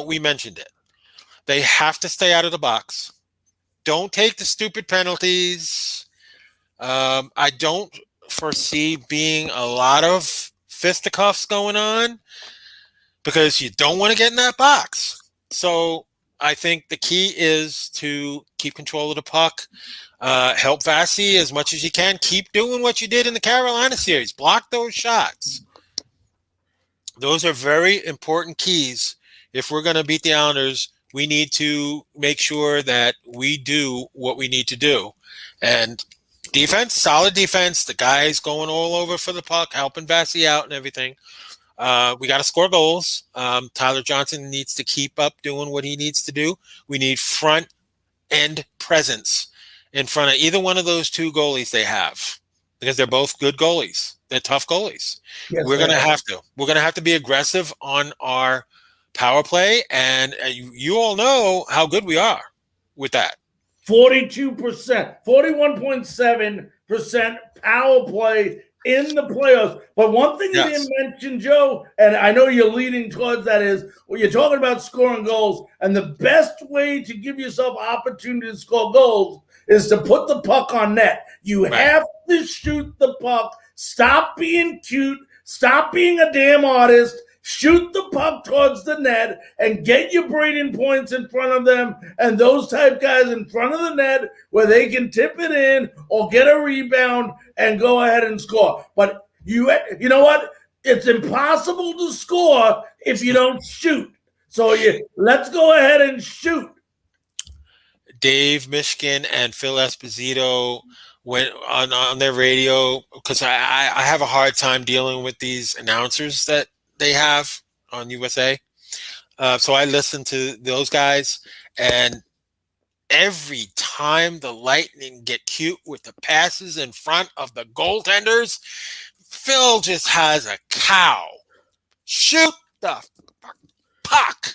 we mentioned it. They have to stay out of the box. Don't take the stupid penalties. I don't foresee being a lot of fisticuffs going on because you don't want to get in that box. So I think the key is to keep control of the puck. Help Vasi as much as you can. Keep doing what you did in the Carolina series. Block those shots. Those are very important keys. If we're going to beat the Islanders, we need to make sure that we do what we need to do. And defense, solid defense. The guys going all over for the puck, helping Vasi out and everything. We got to score goals. Tyler Johnson needs to keep up doing what he needs to do. We need front end presence in front of either one of those 2 goalies they have, because they're both good goalies. They're tough goalies. Yes, We're going to have to be aggressive on our power play, and you all know how good we are with that. 42%, 41.7% power play in the playoffs. But one thing you didn't mention, Joe, and I know you're leading towards that, is when you're talking about scoring goals, and the best way to give yourself opportunity to score goals is to put the puck on net. You have to shoot the puck. Stop being cute. Stop being a damn artist. Shoot the puck towards the net and get your Braden points in front of them and those type guys in front of the net where they can tip it in or get a rebound and go ahead and score. But you know what? It's impossible to score if you don't shoot. So let's go ahead and shoot. Dave Mishkin and Phil Esposito went on their radio, because I have a hard time dealing with these announcers that they have on USA. So I listen to those guys, and every time the Lightning get cute with the passes in front of the goaltenders, Phil just has a cow. Shoot the puck.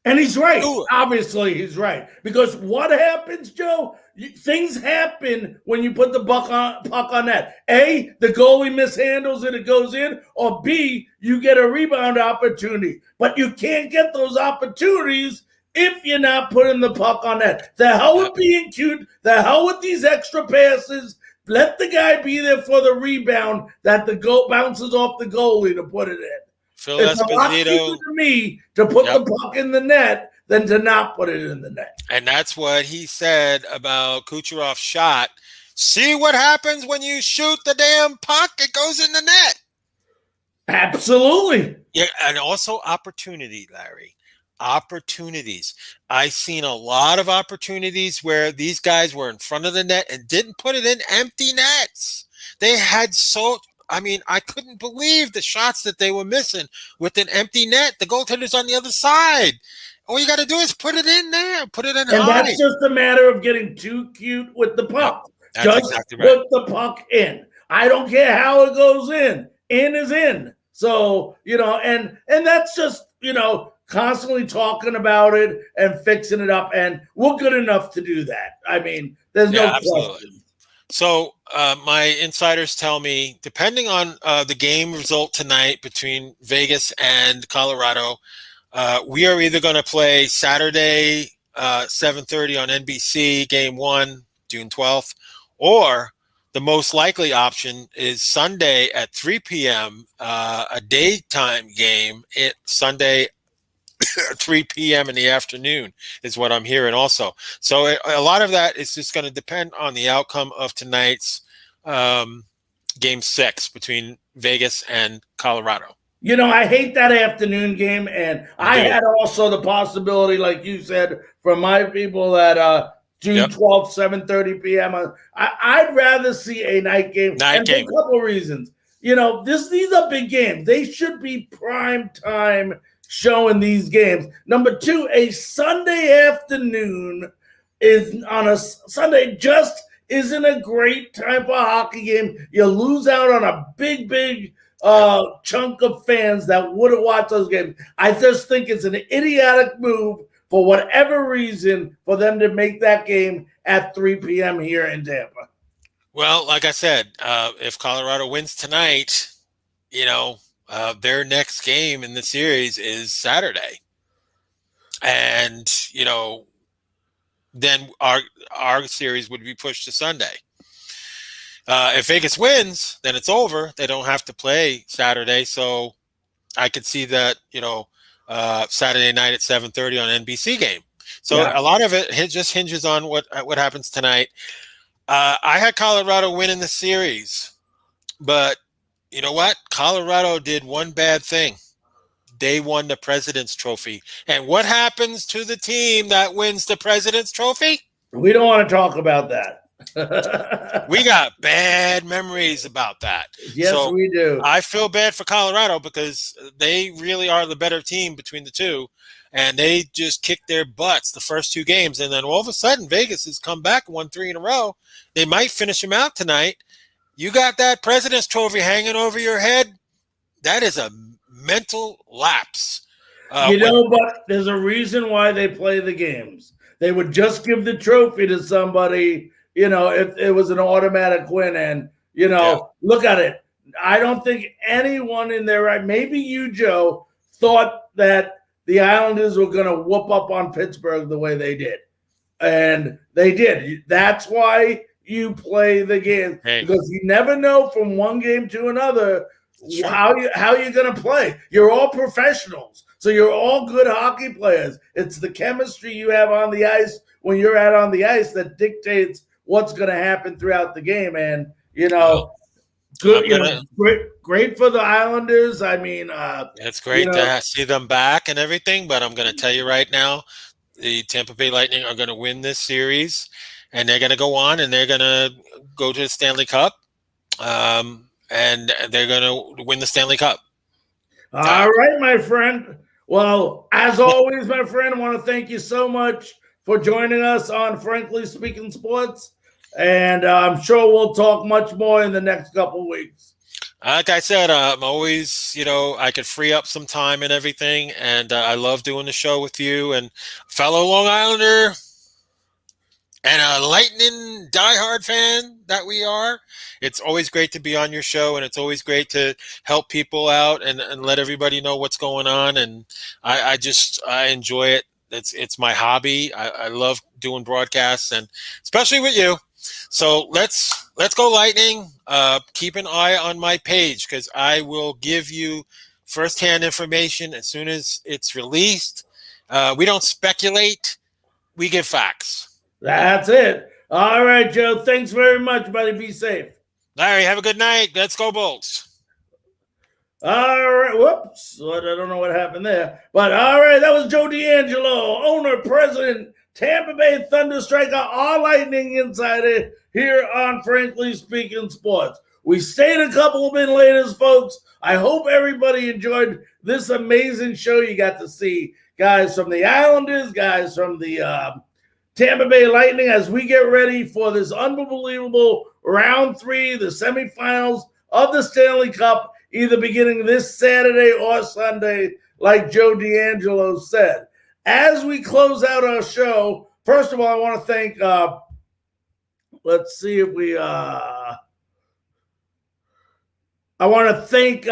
And he's right. Obviously, he's right. Because what happens, Joe? Things happen when you put the puck on net. A, the goalie mishandles it goes in, or B, you get a rebound opportunity. But you can't get those opportunities if you're not putting the puck on net. The hell with being cute. The hell with these extra passes. Let the guy be there for the rebound that the goal bounces off the goalie to put it in. Phil It's a lot Esposito. cheaper to me to put the puck in the net than to not put it in the net. And that's what he said about Kucherov's shot. See what happens when you shoot the damn puck? It goes in the net. Absolutely. Yeah, and also opportunity, Larry. Opportunities. I've seen a lot of opportunities where these guys were in front of the net and didn't put it in empty nets. They had I couldn't believe the shots that they were missing with an empty net. The goaltender's on the other side. All you got to do is put it in there. Put it in high. And that's just a matter of getting too cute with the puck. That's just exactly right. put the puck in. I don't care how it goes in. In is in. So, and that's just, constantly talking about it and fixing it up. And we're good enough to do that. I mean, there's no question. So my insiders tell me, depending on the game result tonight between Vegas and Colorado, we are either going to play Saturday 7:30 on NBC, Game 1, June 12th, or the most likely option is Sunday at 3 p.m., a daytime game, Sunday at 3 p.m. in the afternoon is what I'm hearing also. So a lot of that is just going to depend on the outcome of tonight's Game 6 between Vegas and Colorado. I hate that afternoon game, and I had also the possibility, like you said, from my people at June 12th, 7:30 p.m. I'd rather see a night game. For a couple of reasons. These are big games. They should be prime time showing these games. Number two, a Sunday afternoon on a Sunday just isn't a great time for a hockey game. You lose out on a big chunk of fans that would have watched those games. I just think it's an idiotic move for whatever reason for them to make that game at 3 p.m. here in Tampa. Well, like I said, if Colorado wins tonight, their next game in the series is Saturday. And, then our series would be pushed to Sunday. If Vegas wins, then it's over. They don't have to play Saturday. So I could see that, Saturday night at 7:30 on NBC game. So a lot of it just hinges on what happens tonight. I had Colorado winning the series, but you know what? Colorado did one bad thing. They won the President's Trophy. And what happens to the team that wins the President's Trophy? We don't want to talk about that. We got bad memories about that. Yes, we do. I feel bad for Colorado because they really are the better team between the two. And they just kicked their butts the first two games. And then all of a sudden, Vegas has come back and won 3 in a row. They might finish them out tonight. You got that President's Trophy hanging over your head. That is a mental lapse. But there's a reason why they play the games. They would just give the trophy to somebody, if it was an automatic win. And, look at it. I don't think anyone in there, right? Maybe you, Joe, thought that the Islanders were going to whoop up on Pittsburgh the way they did. And they did. That's why you play the game. Because you never know from one game to another how you're going to play. You're all professionals. So you're all good hockey players. It's the chemistry you have on the ice when you're out on the ice that dictates what's going to happen throughout the game. And, good, great for the Islanders. I mean, it's great to see them back and everything, but I'm going to tell you right now, the Tampa Bay Lightning are going to win this series, and they're going to go on, and they're going to go to the Stanley Cup, and they're going to win the Stanley Cup. All right, my friend. Well, as always, my friend, I want to thank you so much for joining us on Frankly Speaking Sports. And I'm sure we'll talk much more in the next couple of weeks. Like I said, I'm always, I could free up some time and everything, and I love doing the show with you. And fellow Long Islander and a Lightning diehard fan that we are, it's always great to be on your show, and it's always great to help people out and let everybody know what's going on. And I enjoy it. It's my hobby. I love doing broadcasts, and especially with you. So let's go Lightning. Keep an eye on my page, because I will give you firsthand information as soon as it's released. We don't speculate. We give facts. That's it. All right, Joe. Thanks very much, buddy. Be safe. Larry, have a good night. Let's go Bolts. All right. Whoops. I don't know what happened there. But all right, that was Joe D'Angelo, owner, president, Tampa Bay Thunderstriker, our Lightning insider here on Frankly Speaking Sports. We stayed a couple of minutes later, folks. I hope everybody enjoyed this amazing show. You got to see guys from the Islanders, guys from the Tampa Bay Lightning, as we get ready for this unbelievable round 3, the semifinals of the Stanley Cup, either beginning this Saturday or Sunday, like Joe D'Angelo said. As we close out our show, first of all, I want to thank, let's see if we, I want to thank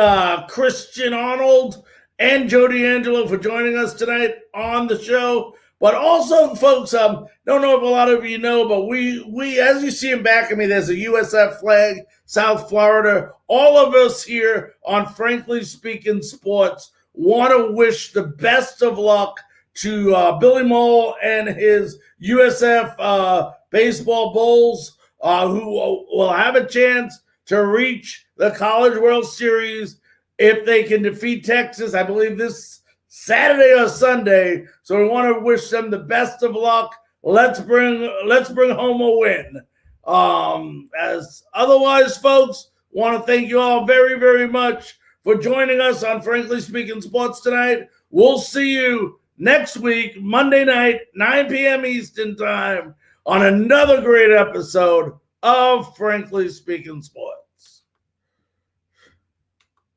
Christian Arnold and Joe D'Angelo for joining us tonight on the show. But also, folks, don't know if a lot of you know, but we as you see in back of me, there's a USF flag, South Florida. All of us here on Frankly Speaking Sports want to wish the best of luck to Billy Mole and his USF baseball Bulls, who will have a chance to reach the College World Series if they can defeat Texas, I believe this Saturday or Sunday. So we want to wish them the best of luck. Let's bring home a win. As otherwise, folks, want to thank you all very, very much for joining us on Frankly Speaking Sports tonight. We'll see you next week, Monday night, 9 p.m. Eastern Time, on another great episode of Frankly Speaking Sports.